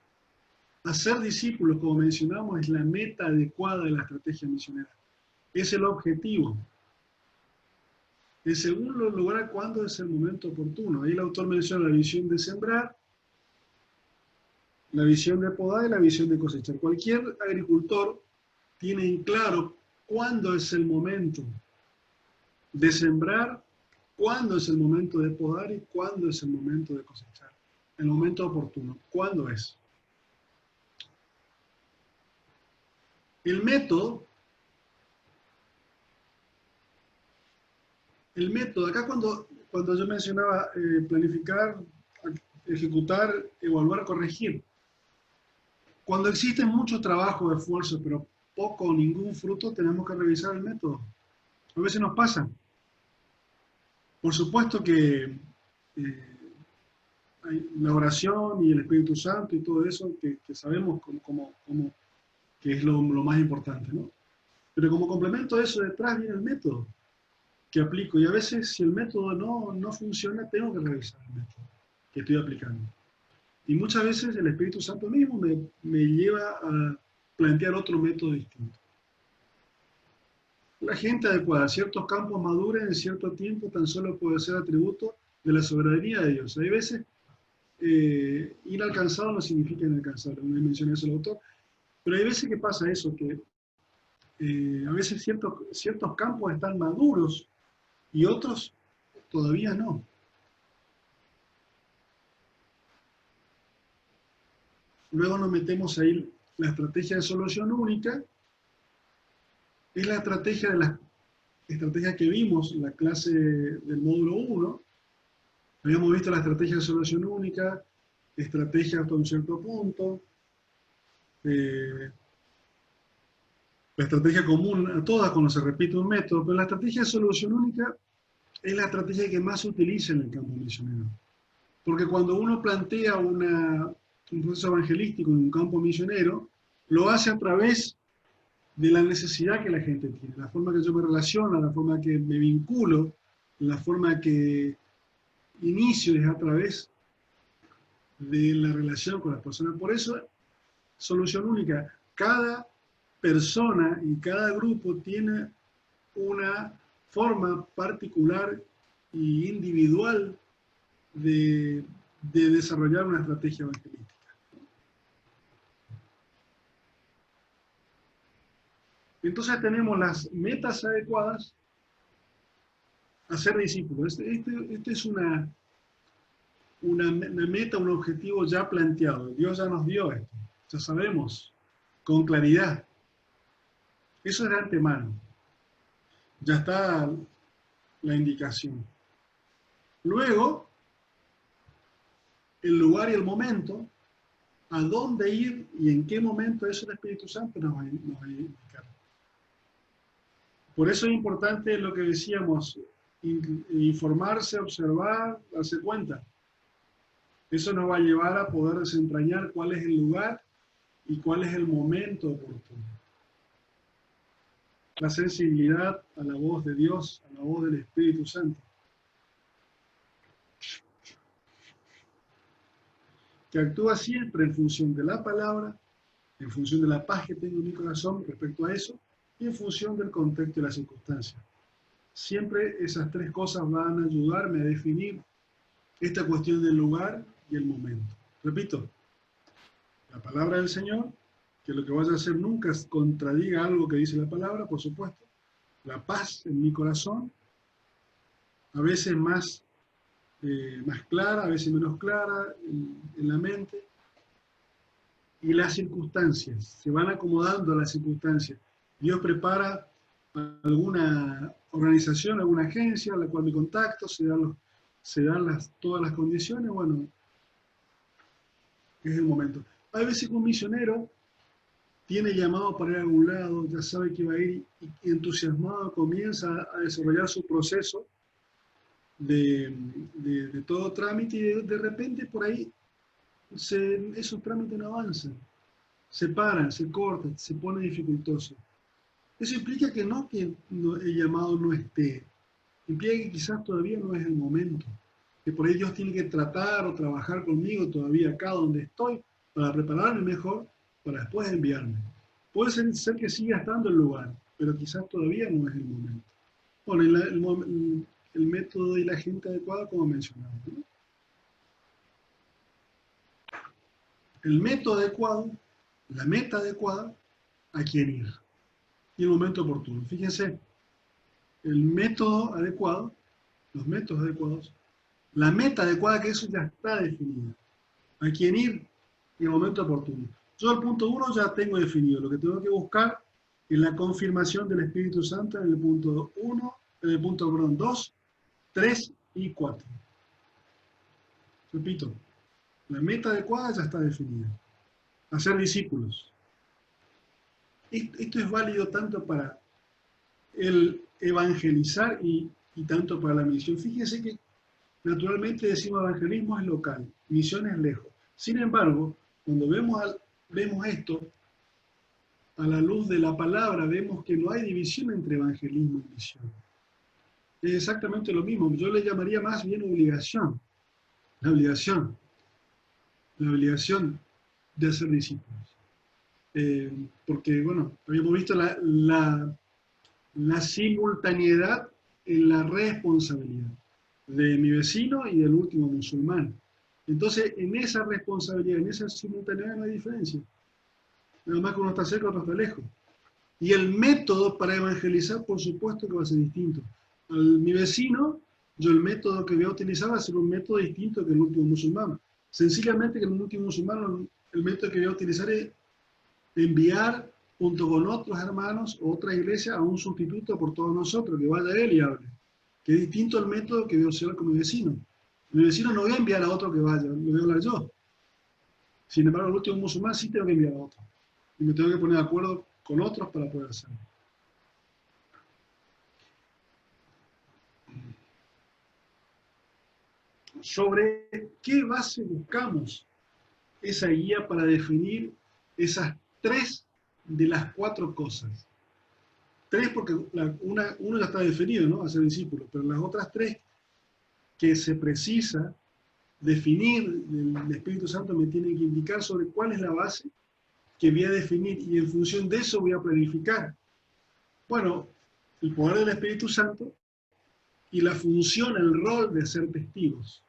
Hacer discípulos, como mencionamos, es la meta adecuada de la estrategia misionera. Es el objetivo. En segundo lugar, ¿cuándo es el momento oportuno? Ahí el autor menciona la visión de sembrar, la visión de podar y la visión de cosechar. Cualquier agricultor tiene en claro cuándo es el momento de sembrar, cuándo es el momento de podar y cuándo es el momento de cosechar. El momento oportuno. ¿Cuándo es? El método, acá cuando yo mencionaba planificar, ejecutar, evaluar, corregir, cuando existe mucho trabajo, esfuerzo, pero poco o ningún fruto, tenemos que revisar el método. A veces nos pasa. Por supuesto que hay la oración y el Espíritu Santo y todo eso que sabemos que es lo más importante, ¿no? Pero como complemento a eso, detrás viene el método que aplico. Y a veces, si el método no funciona, tengo que revisar el método que estoy aplicando. Y muchas veces el Espíritu Santo mismo me lleva a plantear otro método distinto. La gente adecuada, ciertos campos maduran en cierto tiempo, tan solo puede ser atributo de la soberanía de Dios. Hay veces, inalcanzado no significa inalcanzable, una mencioné eso el autor, pero hay veces que pasa eso, que a veces ciertos campos están maduros y otros todavía no. Luego nos metemos ahí la estrategia de solución única. Es la estrategia que vimos en la clase del módulo 1. Habíamos visto la estrategia de solución única, estrategia hasta un cierto punto, la estrategia común a todas cuando se repite un método, pero la estrategia de solución única es la estrategia que más se utiliza en el campo misionero. Porque cuando uno plantea un proceso evangelístico en un campo misionero, lo hace a través de la necesidad que la gente tiene, la forma que yo me relaciono, la forma que me vinculo, la forma que inicio es a través de la relación con las personas. Por eso, solución única. Cada persona y cada grupo tiene una forma particular e individual de desarrollar una estrategia evangelística. Entonces tenemos las metas adecuadas a ser discípulos. Este es una meta, un objetivo ya planteado. Dios ya nos dio esto. Ya sabemos con claridad. Eso es de antemano. Ya está la indicación. Luego, el lugar y el momento, a dónde ir y en qué momento eso el Espíritu Santo nos va a indicar. Por eso es importante lo que decíamos, informarse, observar, darse cuenta. Eso nos va a llevar a poder desentrañar cuál es el lugar y cuál es el momento oportuno. La sensibilidad a la voz de Dios, a la voz del Espíritu Santo. Que actúa siempre en función de la palabra, en función de la paz que tengo en mi corazón respecto a eso, y en función del contexto y la circunstancia. Siempre esas tres cosas van a ayudarme a definir esta cuestión del lugar y el momento. Repito, la palabra del Señor, que lo que vaya a hacer nunca contradiga algo que dice la palabra, por supuesto. La paz en mi corazón, a veces más más clara, a veces menos clara en la mente. Y las circunstancias, se van acomodando a las circunstancias. Dios prepara alguna organización, alguna agencia a la cual me contacto, se dan todas las condiciones, bueno, es el momento. Hay veces que un misionero tiene llamado para ir a algún lado, ya sabe que va a ir y entusiasmado comienza a desarrollar su proceso de todo trámite y de repente por ahí esos trámites no avanzan, se paran, se cortan, se pone dificultoso. Eso implica que el llamado no esté, implica que quizás todavía no es el momento, que por ahí Dios tiene que tratar o trabajar conmigo todavía acá donde estoy para prepararme mejor para después enviarme. Puede ser que siga estando el lugar, pero quizás todavía no es el momento. Bueno, el método y la gente adecuada, como mencionamos, ¿no? El método adecuado, la meta adecuada, a quién ir. Y el momento oportuno. Fíjense, el método adecuado, los métodos adecuados, la meta adecuada, que eso ya está definida. A quién ir y el momento oportuno. Yo el punto 1 ya tengo definido. Lo que tengo que buscar es la confirmación del Espíritu Santo en el punto 2, 3 y 4. Repito, la meta adecuada ya está definida. Hacer discípulos. Esto es válido tanto para el evangelizar y tanto para la misión. Fíjense que naturalmente decimos evangelismo es local, misión es lejos. Sin embargo, cuando vemos esto, a la luz de la palabra, vemos que no hay división entre evangelismo y misión. Es exactamente lo mismo. Yo le llamaría más bien obligación. La obligación de hacer discípulos. Porque, bueno, habíamos visto la simultaneidad en la responsabilidad de mi vecino y del último musulmán. Entonces, en esa responsabilidad, en esa simultaneidad no hay diferencia. Nada más que uno está cerca, otro está lejos. Y el método para evangelizar, por supuesto que va a ser distinto. Mi vecino, yo el método que voy a utilizar va a ser un método distinto que el último musulmán. Sencillamente que el último musulmán, el método que voy a utilizar es enviar junto con otros hermanos, otra iglesia, a un sustituto por todos nosotros, que vaya él y hable. Que es distinto al método que voy a usar con mi vecino. Mi vecino no voy a enviar a otro que vaya, lo voy a hablar yo. Sin embargo, el último musulmán sí tengo que enviar a otro. Y me tengo que poner de acuerdo con otros para poder hacerlo. ¿Sobre qué base buscamos esa guía para definir esas 3 de las 4 cosas? 3 porque uno ya está definido, ¿no? Hacer discípulos, pero las otras 3 que se precisa definir, el Espíritu Santo me tiene que indicar sobre cuál es la base que voy a definir y en función de eso voy a planificar. Bueno, el poder del Espíritu Santo y la función, el rol de ser testigos.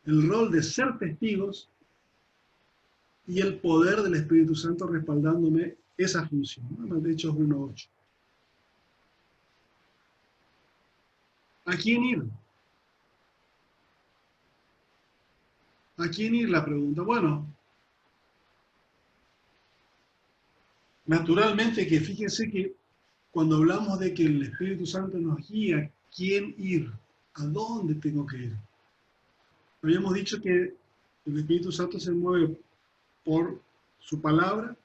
El rol de ser testigos y el poder del Espíritu Santo respaldándome esa función, ¿no? De Hechos 1:8. ¿A quién ir? ¿A quién ir? La pregunta. Bueno, naturalmente que fíjense que cuando hablamos de que el Espíritu Santo nos guía, ¿quién ir? ¿A dónde tengo que ir? Habíamos dicho que el Espíritu Santo se mueve por su palabra,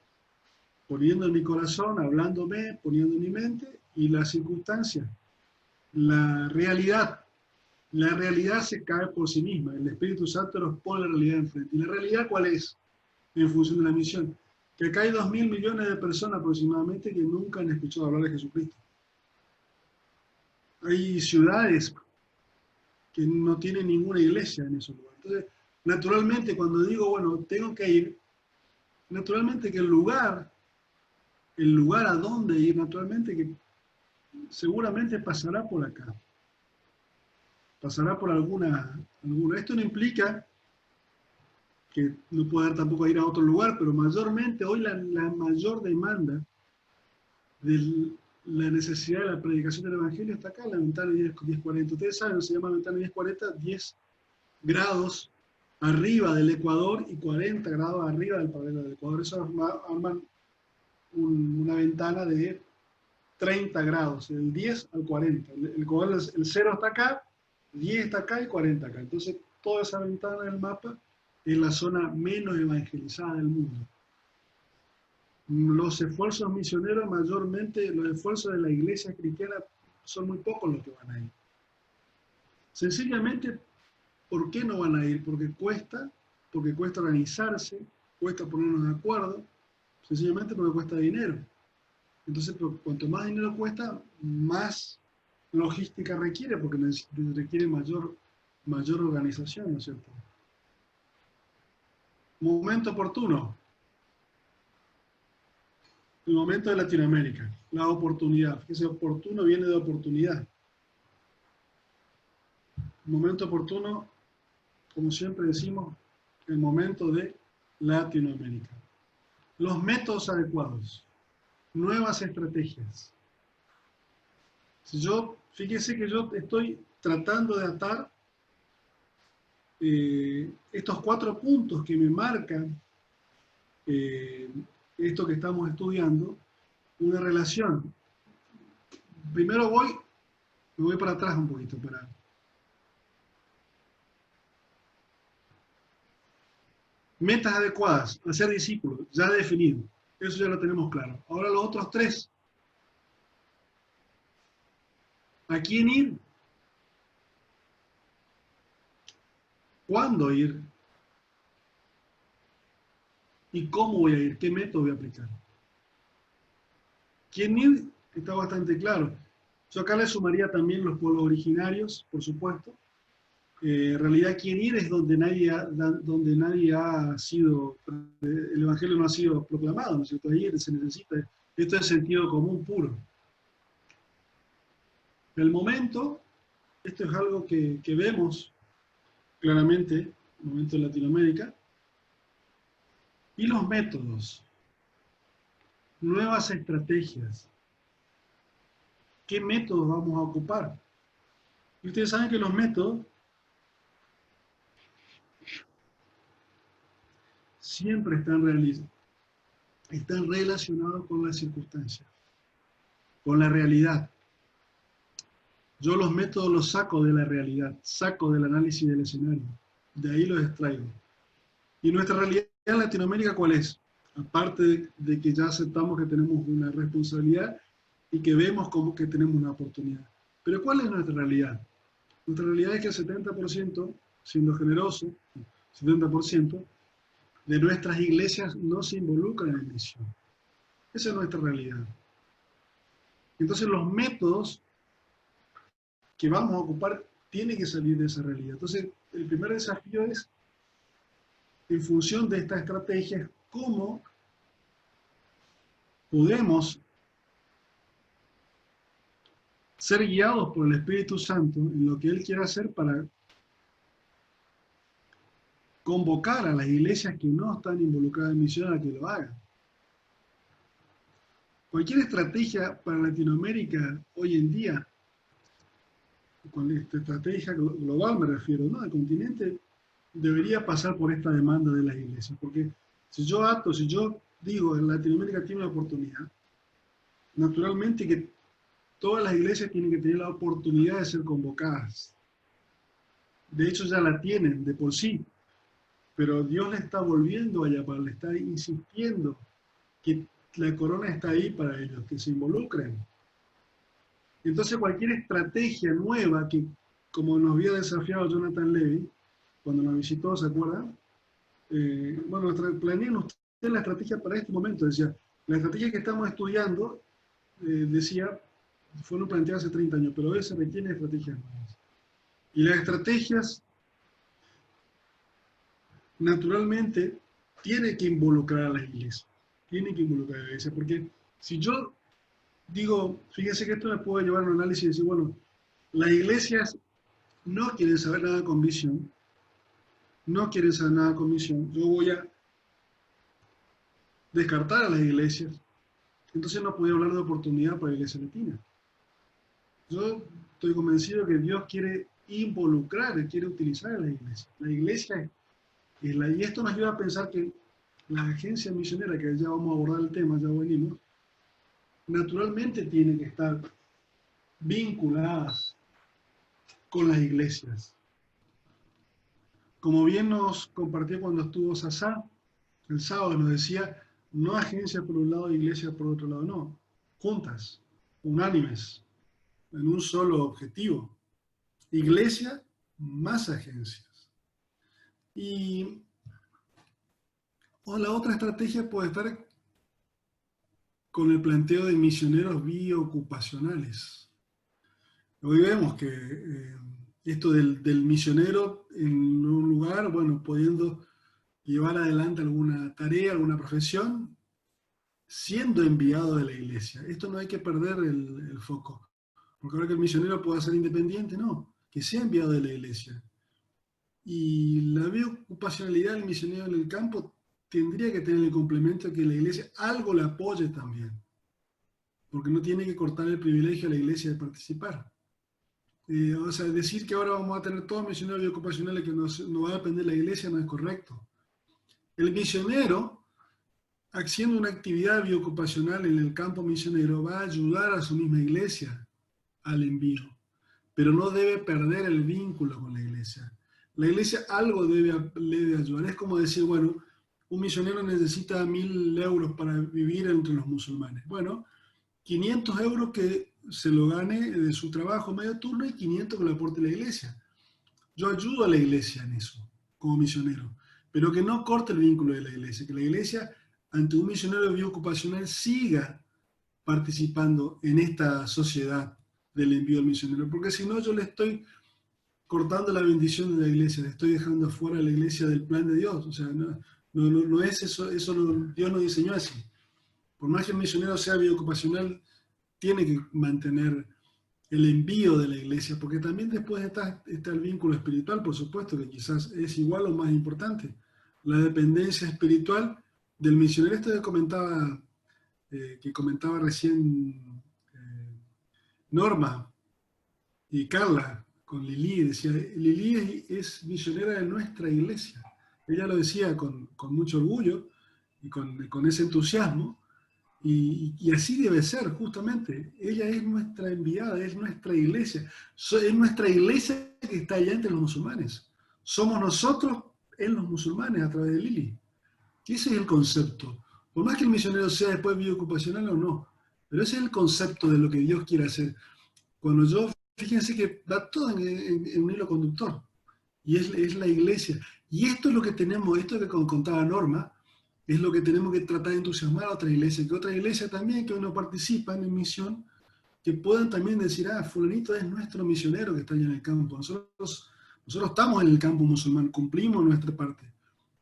poniendo en mi corazón, hablándome, poniendo en mi mente, y las circunstancias, la realidad. La realidad se cae por sí misma. El Espíritu Santo nos pone la realidad enfrente. ¿Y la realidad cuál es? En función de la misión. Que acá hay 2.000 millones de personas aproximadamente que nunca han escuchado hablar de Jesucristo. Hay ciudades que no tienen ninguna iglesia en esos lugares. Entonces, naturalmente, cuando digo, bueno, tengo que ir, naturalmente que el lugar a dónde ir, naturalmente que seguramente pasará por acá. Pasará por alguna. Esto no implica que no pueda tampoco ir a otro lugar, pero mayormente hoy la mayor demanda la necesidad de la predicación del Evangelio está acá, en la ventana 1040. Ustedes saben, se llama ventana 1040, 10 grados arriba del Ecuador y 40 grados arriba del paralelo del Ecuador. Eso arman una ventana de 30 grados, del 10 al 40. El 0 está acá, 10 está acá y 40 acá. Entonces, toda esa ventana del mapa es la zona menos evangelizada del mundo. Los esfuerzos misioneros, mayormente, los esfuerzos de la iglesia cristiana, son muy pocos los que van a ir. Sencillamente, ¿por qué no van a ir? Porque cuesta organizarse, cuesta ponernos de acuerdo, sencillamente porque cuesta dinero. Entonces, cuanto más dinero cuesta, más logística requiere, porque requiere mayor organización, ¿no es cierto? Momento oportuno. El momento de Latinoamérica, la oportunidad. Ese oportuno viene de oportunidad. El momento oportuno, como siempre decimos, el momento de Latinoamérica. Los métodos adecuados, nuevas estrategias. Fíjese que yo estoy tratando de atar estos 4 puntos que me marcan esto que estamos estudiando, una relación. Primero me voy para atrás un poquito, metas adecuadas, hacer discípulos, ya definido, eso ya lo tenemos claro. Ahora los otros 3. ¿A quién ir? ¿Cuándo ir? ¿Y cómo voy a ir? ¿Qué método voy a aplicar? ¿Quién ir? Está bastante claro. Yo acá le sumaría también los pueblos originarios, por supuesto. En realidad, quién ir es donde nadie ha sido, el Evangelio no ha sido proclamado, ¿no es cierto? Ahí se necesita, esto es sentido común puro. El momento, esto es algo que vemos claramente, el momento de Latinoamérica. Y los métodos, nuevas estrategias. ¿Qué métodos vamos a ocupar? Y ustedes saben que los métodos siempre están relacionados con las circunstancias, con la realidad. Yo los métodos los saco de la realidad, saco del análisis del escenario, de ahí los extraigo. Y nuestra realidad en Latinoamérica, ¿cuál es? Aparte de que ya aceptamos que tenemos una responsabilidad y que vemos como que tenemos una oportunidad. Pero ¿cuál es nuestra realidad? Nuestra realidad es que el 70%, siendo generoso, 70% de nuestras iglesias no se involucran en misión. Esa es nuestra realidad. Entonces los métodos que vamos a ocupar tienen que salir de esa realidad. Entonces el primer desafío es, en función de esta estrategia, cómo podemos ser guiados por el Espíritu Santo en lo que Él quiere hacer para convocar a las iglesias que no están involucradas en misión a que lo hagan. Cualquier estrategia para Latinoamérica hoy en día, con esta estrategia global me refiero, ¿no? El continente debería pasar por esta demanda de las iglesias, porque si yo digo en Latinoamérica tiene una oportunidad, naturalmente que todas las iglesias tienen que tener la oportunidad de ser convocadas. De hecho ya la tienen de por sí, pero Dios le está volviendo a llamar, le está insistiendo que la corona está ahí para ellos, que se involucren. Entonces cualquier estrategia nueva que, como nos había desafiado Jonathan Levy, cuando nos visitó, ¿se acuerdan? Bueno, planean ustedes la estrategia para este momento, decía, la estrategia que estamos estudiando, decía, fueron planteadas hace 30 años, pero hoy se requieren estrategias nuevas. Y las estrategias, naturalmente, tienen que involucrar a las iglesias, porque si yo digo, fíjense que esto me puede llevar a un análisis y decir, bueno, las iglesias no quieren saber nada con visión, yo voy a descartar a las iglesias, entonces no podía hablar de oportunidad para la iglesia latina. Yo estoy convencido que Dios quiere involucrar, quiere utilizar a la iglesia. La iglesia es la, y esto nos ayuda a pensar que las agencias misioneras, que ya vamos a abordar el tema, ya venimos, naturalmente tienen que estar vinculadas con las iglesias. Como bien nos compartió cuando estuvo Sasá, el sábado nos decía, no agencias por un lado, iglesias por otro lado, no, juntas, unánimes, en un solo objetivo. Iglesia más agencias. Y la otra estrategia puede estar con el planteo de misioneros bioocupacionales. Hoy vemos que esto del misionero en un lugar, bueno, pudiendo llevar adelante alguna tarea, alguna profesión, siendo enviado de la iglesia. Esto no hay que perder el foco. Porque ahora que el misionero pueda ser independiente, no, que sea enviado de la iglesia. Y la biocupacionalidad del misionero en el campo tendría que tener el complemento de que la iglesia algo le apoye también. Porque no tiene que cortar el privilegio a la iglesia de participar. O sea, decir que ahora vamos a tener todos misioneros biocupacionales que no va a depender de la iglesia no es correcto. El misionero, haciendo una actividad biocupacional en el campo misionero, va a ayudar a su misma iglesia al envío, pero no debe perder el vínculo con la iglesia. La iglesia algo le debe ayudar. Es como decir, bueno, un misionero necesita 1.000 euros para vivir entre los musulmanes. Bueno, 500 euros que se lo gane de su trabajo medio turno y 500 que le aporte la iglesia. Yo ayudo a la iglesia en eso, como misionero, pero que no corte el vínculo de la iglesia, que la iglesia, ante un misionero biocupacional, siga participando en esta sociedad del envío del misionero, porque si no yo le estoy cortando la bendición de la iglesia, le estoy dejando afuera a la iglesia del plan de Dios. O sea, no es eso, Dios no diseñó así. Por más que el misionero sea biocupacional, tiene que mantener el envío de la iglesia, porque también después está el vínculo espiritual, por supuesto, que quizás es igual o más importante. La dependencia espiritual del misionero. Esto que comentaba recién Norma y Carla con Lili, decía, Lili es misionera de nuestra iglesia. Ella lo decía con mucho orgullo y con ese entusiasmo, y así debe ser, justamente. Ella es nuestra enviada, es nuestra iglesia. Es nuestra iglesia que está allá entre los musulmanes. Somos nosotros en los musulmanes a través de Lili. Y ese es el concepto. Por más que el misionero sea después biocupacional o no, pero ese es el concepto de lo que Dios quiere hacer. Cuando fíjense que va todo en un hilo conductor, y es la iglesia. Y esto es lo que tenemos, esto que contaba Norma, es lo que tenemos que tratar de entusiasmar a otra iglesia, que otra iglesia también, que uno participa en misión, que puedan también decir, fulanito es nuestro misionero que está allá en el campo. Nosotros estamos en el campo musulmán, cumplimos nuestra parte.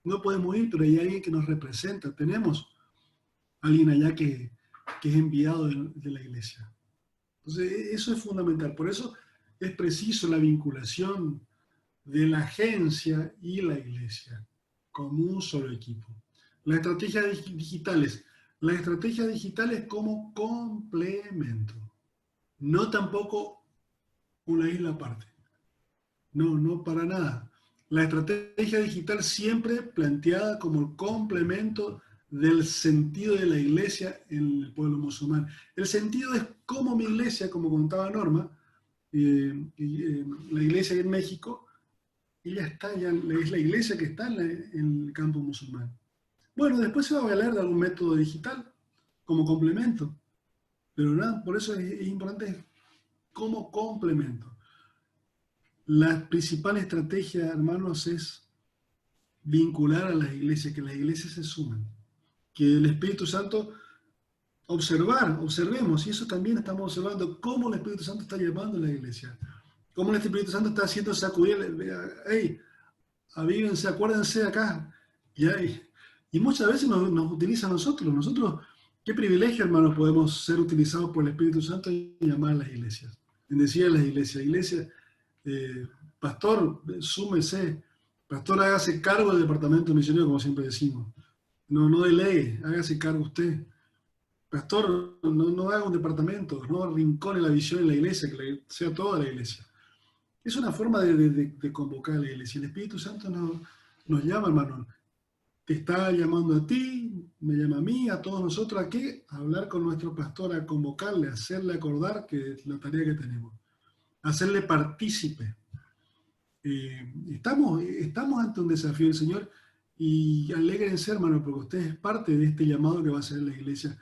No podemos ir, pero hay alguien que nos representa. Tenemos alguien allá que es enviado de la iglesia. Entonces, eso es fundamental. Por eso es preciso la vinculación de la agencia y la iglesia como un solo equipo. Las estrategias digitales. Las estrategias digitales como complemento. No tampoco una isla aparte. No, para nada. La estrategia digital siempre planteada como el complemento del sentido de la iglesia en el pueblo musulmán. El sentido es cómo mi iglesia, como contaba Norma, la iglesia en México, ella está ya, es la iglesia que está en el campo musulmán. Bueno, después se va a valer de algún método digital como complemento, pero nada, por eso es importante como complemento. La principal estrategia, hermanos, es vincular a las iglesias, que las iglesias se sumen, que el Espíritu Santo observemos, y eso también estamos observando, cómo el Espíritu Santo está llevando a la iglesia, cómo el Espíritu Santo está haciendo sacudir, hey, avívense, acuérdense acá, y muchas veces nos utiliza a nosotros, qué privilegio, hermanos, podemos ser utilizados por el Espíritu Santo y llamar a las iglesias, bendecir a las iglesias, pastor, súmese, pastor, hágase cargo del departamento misionero, como siempre decimos, no delegue, hágase cargo usted. pastor, no haga un departamento, no arrincone la visión en la iglesia, que sea toda la iglesia. Es una forma de convocar a la iglesia. El Espíritu Santo nos llama, hermano. Te está llamando a ti, me llama a mí, a todos nosotros, ¿a qué? A hablar con nuestro pastor, a convocarle, a hacerle acordar que es la tarea que tenemos. A hacerle partícipe. Estamos ante un desafío del Señor y alégrense, hermano, porque usted es parte de este llamado que va a hacer la iglesia.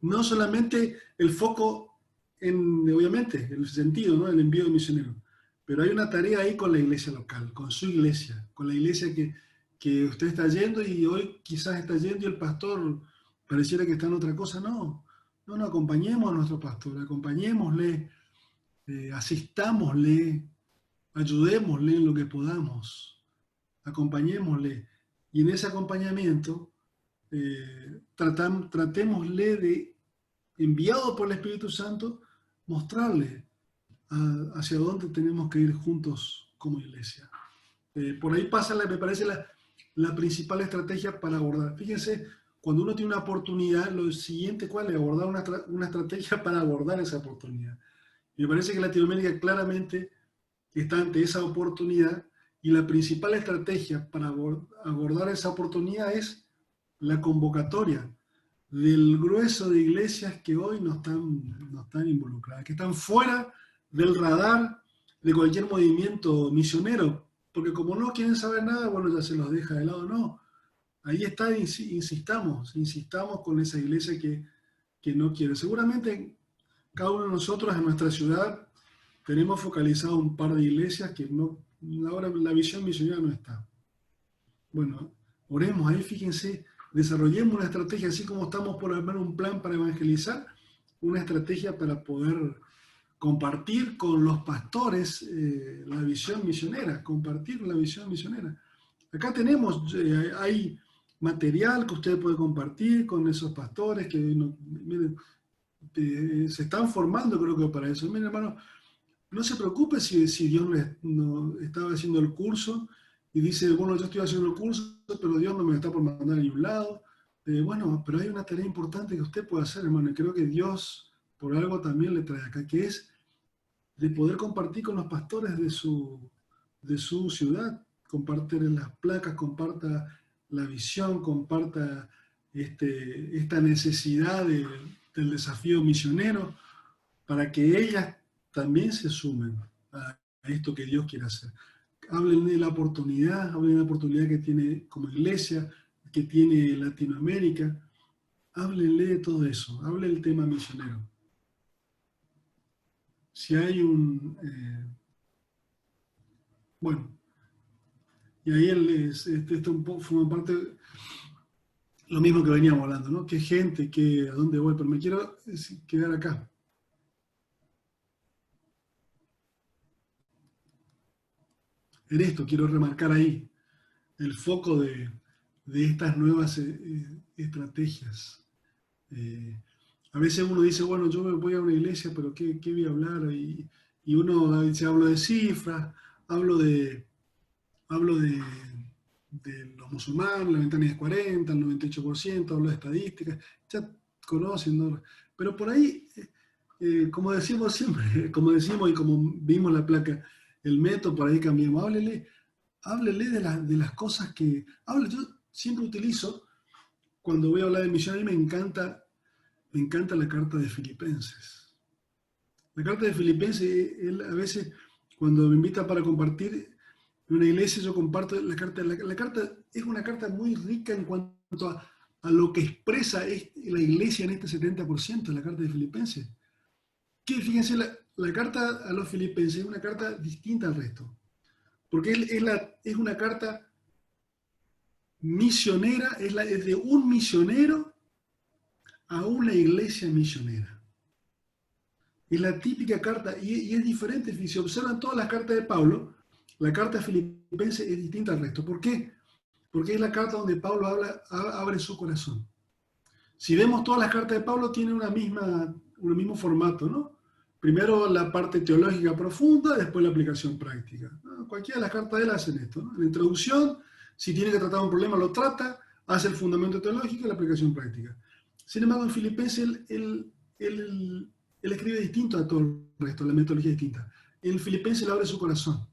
No solamente el foco obviamente, el sentido, ¿no? El envío de misioneros, pero hay una tarea ahí con la iglesia local, con su iglesia, con la iglesia que usted está yendo y hoy quizás está yendo y el pastor pareciera que está en otra cosa. No, acompañemos a nuestro pastor, acompañémosle, asistámosle, ayudémosle en lo que podamos, acompañémosle. Y en ese acompañamiento, tratémosle de, enviado por el Espíritu Santo, mostrarle hacia dónde tenemos que ir juntos como iglesia. Por ahí pasa, me parece, la principal estrategia para abordar. Fíjense, cuando uno tiene una oportunidad, lo siguiente, ¿cuál es? Abordar una estrategia para abordar esa oportunidad. Y me parece que Latinoamérica claramente está ante esa oportunidad y la principal estrategia para abordar esa oportunidad es la convocatoria del grueso de iglesias que hoy no están involucradas, que están fuera del radar de cualquier movimiento misionero, porque como no quieren saber nada, bueno, ya se los deja de lado. No, ahí está, insistamos con esa iglesia que no quiere. Seguramente cada uno de nosotros en nuestra ciudad tenemos focalizado un par de iglesias que ahora la visión misionera no está. Bueno, oremos ahí, fíjense, desarrollemos una estrategia, así como estamos por armar un plan para evangelizar, una estrategia para poder compartir con los pastores la visión misionera, compartir la visión misionera. Acá tenemos, hay material que usted puede compartir con esos pastores que miren, se están formando, creo que para eso. Miren, hermano, no se preocupe si Dios no estaba haciendo el curso y dice, bueno, yo estoy haciendo el curso, pero Dios no me está por mandar a ningún lado. Bueno, pero hay una tarea importante que usted puede hacer, hermano, y creo que Dios por algo también le trae acá, que es de poder compartir con los pastores de su ciudad, compartir las placas, comparta la visión, comparta esta necesidad del desafío misionero, para que ellas también se sumen a esto que Dios quiere hacer. Hablen de la oportunidad, que tiene como iglesia, que tiene Latinoamérica. Háblenle de todo eso, hablen del tema misionero. Si hay bueno, y ahí esto un poco forma parte lo mismo que veníamos hablando, ¿no? ¿Qué gente, a dónde voy? Pero me quiero quedar acá. En esto quiero remarcar ahí el foco de estas nuevas estrategias. A veces uno dice, bueno, yo me voy a una iglesia, pero ¿qué voy a hablar? Y uno dice, hablo de cifras, hablo de los musulmanes, la ventana es 40, el 98%, hablo de estadísticas, ya conocen, ¿no? Pero por ahí, como decimos siempre, como decimos y como vimos la placa, el método, por ahí cambiamos, háblele de las cosas que... yo siempre utilizo, cuando voy a hablar de misión, a mí me encanta la carta de Filipenses. La carta de Filipenses, él a veces, cuando me invita para compartir en una iglesia, yo comparto la carta. La carta es una carta muy rica en cuanto a lo que expresa la iglesia en este 70%, la carta de Filipenses. Que fíjense, la carta a los Filipenses es una carta distinta al resto. Porque es una carta misionera, es de un misionero a una iglesia misionera. Es la típica carta, y es diferente. Si observan todas las cartas de Pablo, la carta Filipenses es distinta al resto. ¿Por qué? Porque es la carta donde Pablo abre su corazón. Si vemos todas las cartas de Pablo, tienen un mismo formato, ¿no? Primero la parte teológica profunda, después la aplicación práctica. ¿No? Cualquiera de las cartas de él hacen esto, ¿no? En la introducción, si tiene que tratar un problema, lo trata, hace el fundamento teológico y la aplicación práctica. Sin embargo, en Filipenses él escribe distinto a todo el resto, la metodología es distinta. En Filipenses le abre su corazón.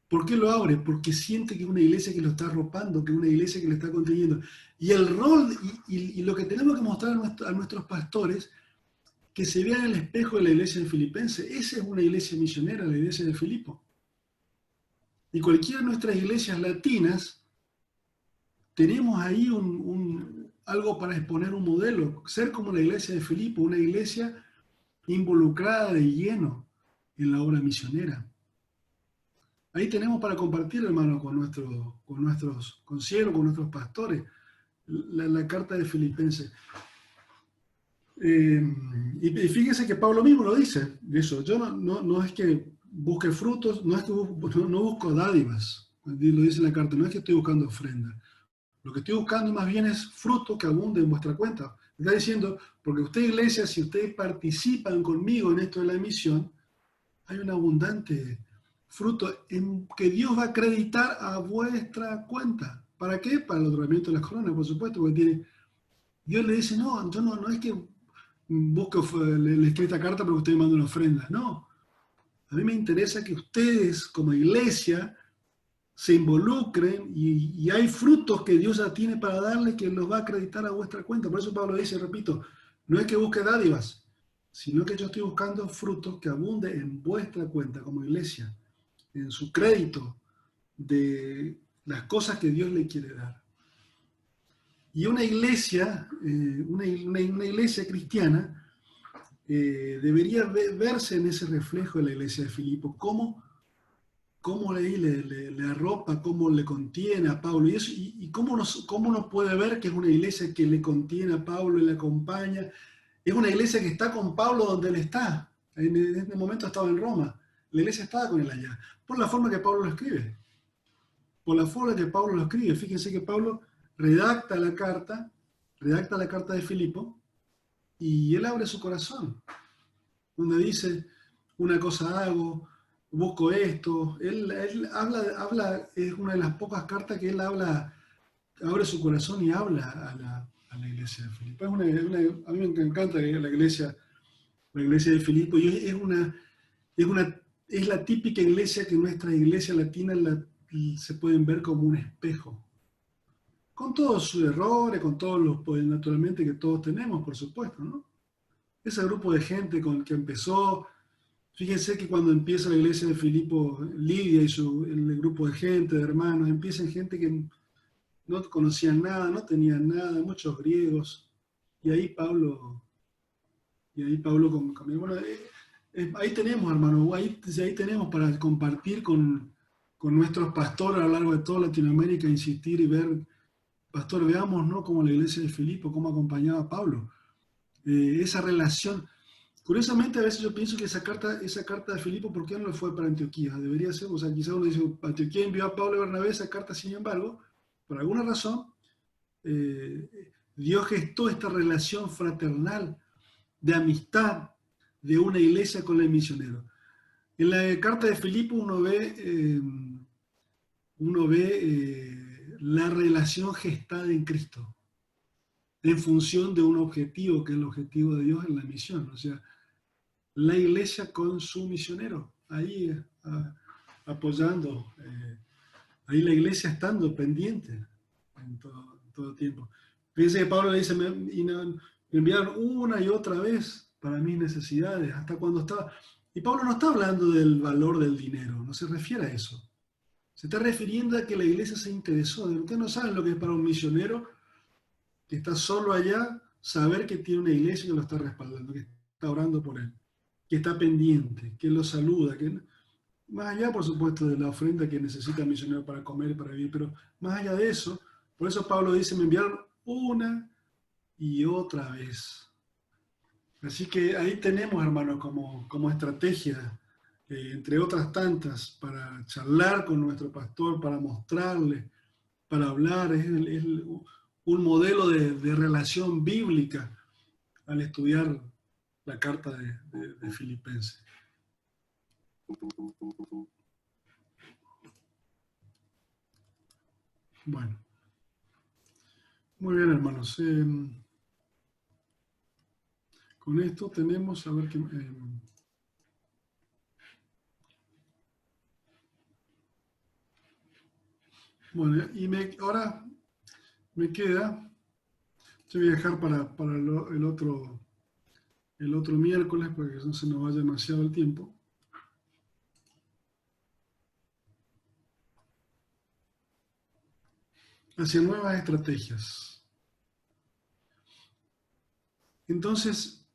¿Por qué lo abre? Porque siente que es una iglesia que lo está arropando, que es una iglesia que le está conteniendo. Y el rol y lo que tenemos que mostrar a nuestros pastores, que se vean en el espejo de la iglesia de Filipenses. Esa es una iglesia misionera, la iglesia de Filipo. Y cualquiera de nuestras iglesias latinas, tenemos ahí algo para exponer un modelo. Ser como la iglesia de Filipo, una iglesia involucrada de lleno en la obra misionera. Ahí tenemos para compartir, hermano, con nuestros conciervos, con nuestros pastores, la carta de Filipenses. Y fíjese que Pablo mismo lo dice, eso. Yo no es que busque frutos, no es que no busco dádivas, lo dice en la carta, no es que estoy buscando ofrenda. Lo que estoy buscando más bien es fruto que abunde en vuestra cuenta. Está diciendo, porque usted, iglesia, si ustedes participan conmigo en esto de la misión, hay un abundante fruto en que Dios va a acreditar a vuestra cuenta. ¿Para qué? Para el otorgamiento de las coronas, por supuesto, porque Dios le dice, no, yo no es que busque la escrita carta porque usted me manda una ofrenda. No, a mí me interesa que ustedes como iglesia se involucren y hay frutos que Dios ya tiene para darle que los va a acreditar a vuestra cuenta. Por eso Pablo dice, repito, no es que busque dádivas, sino que yo estoy buscando frutos que abunden en vuestra cuenta como iglesia, en su crédito de las cosas que Dios le quiere dar. Y una iglesia, una iglesia cristiana, debería verse en ese reflejo de la iglesia de Filipo, cómo le arropa, cómo le contiene a Pablo, y cómo uno puede ver que es una iglesia que le contiene a Pablo y le acompaña. Es una iglesia que está con Pablo donde él está. En este momento estaba en Roma. La iglesia estaba con él allá. Por la forma que Pablo lo escribe. Por la forma que Pablo lo escribe. Fíjense que Pablo redacta la carta de Filipo, y él abre su corazón. Donde dice, una cosa hago, busco esto. Él habla, es una de las pocas cartas que él abre su corazón y habla a la iglesia de Filipo. A mí me encanta la iglesia de Filipo, y es la típica iglesia que nuestra iglesia latina se pueden ver como un espejo. Con todos sus errores, con todos los, pues, naturalmente, que todos tenemos, por supuesto, ¿no? Ese grupo de gente con el que empezó. Fíjense que cuando empieza la iglesia de Filipo, Lidia y el grupo de gente, de hermanos, empiezan gente que no conocían nada, no tenían nada, muchos griegos, y ahí Pablo bueno, ahí tenemos, hermano, ahí tenemos para compartir con nuestros pastores a lo largo de toda Latinoamérica, insistir y ver, pastor, veamos, ¿no?, como la iglesia de Filipo, cómo acompañaba a Pablo. Esa relación. Curiosamente, a veces yo pienso que esa carta de Filipo, ¿por qué no le fue para Antioquía? Debería ser, o sea, quizás uno dice, Antioquía envió a Pablo y Bernabé esa carta, sin embargo, por alguna razón, Dios gestó esta relación fraternal, de amistad, de una iglesia con el misionero. En la carta de Filipo uno ve la relación gestada en Cristo, en función de un objetivo, que es el objetivo de Dios en la misión. O sea, la iglesia con su misionero, ahí apoyando, ahí la iglesia estando pendiente en todo tiempo. Fíjense que Pablo le dice, me enviaron una y otra vez para mis necesidades, hasta cuando estaba... Y Pablo no está hablando del valor del dinero, no se refiere a eso. Se está refiriendo a que la iglesia se interesó. Ustedes no saben lo que es para un misionero que está solo allá, saber que tiene una iglesia que lo está respaldando, que está orando por él, que está pendiente, que lo saluda, más allá, por supuesto, de la ofrenda que necesita el misionero para comer y para vivir, pero más allá de eso, por eso Pablo dice, me enviaron una y otra vez. Así que ahí tenemos, hermanos, como estrategia, entre otras tantas, para charlar con nuestro pastor, para mostrarle, para hablar, es un modelo de relación bíblica al estudiar la carta de Filipenses. Bueno, muy bien, hermanos. con esto tenemos, a ver qué... bueno, y ahora me queda, yo voy a dejar para el otro miércoles, para que no se nos vaya demasiado el tiempo. Hacia nuevas estrategias. Entonces,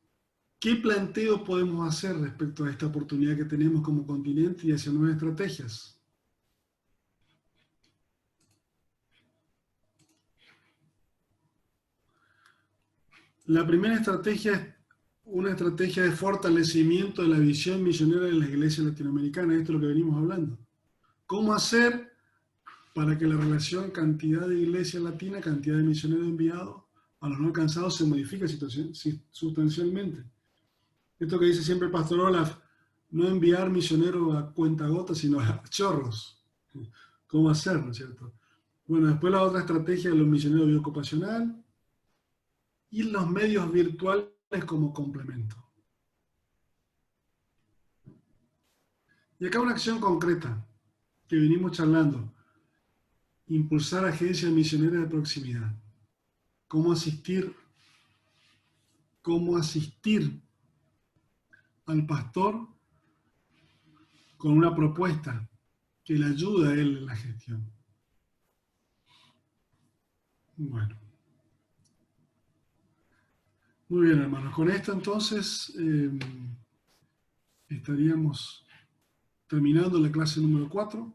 ¿qué planteo podemos hacer respecto a esta oportunidad que tenemos como continente y hacia nuevas estrategias? La primera estrategia es una estrategia de fortalecimiento de la visión misionera de las iglesias latinoamericanas. Esto es lo que venimos hablando. ¿Cómo hacer para que la relación cantidad de iglesia latina, cantidad de misioneros enviados a los no alcanzados se modifique sustancialmente? Esto que dice siempre el pastor Olaf, no enviar misioneros a cuentagotas, sino a chorros. ¿Cómo hacerlo, cierto? Bueno, después la otra estrategia de los misioneros biocopacional y los medios virtuales como complemento. Y acá una acción concreta que venimos charlando. Impulsar agencias misioneras de proximidad. ¿Cómo asistir al pastor con una propuesta que le ayude a él en la gestión? Bueno. Muy bien, hermanos. Con esto entonces estaríamos terminando la clase número 4.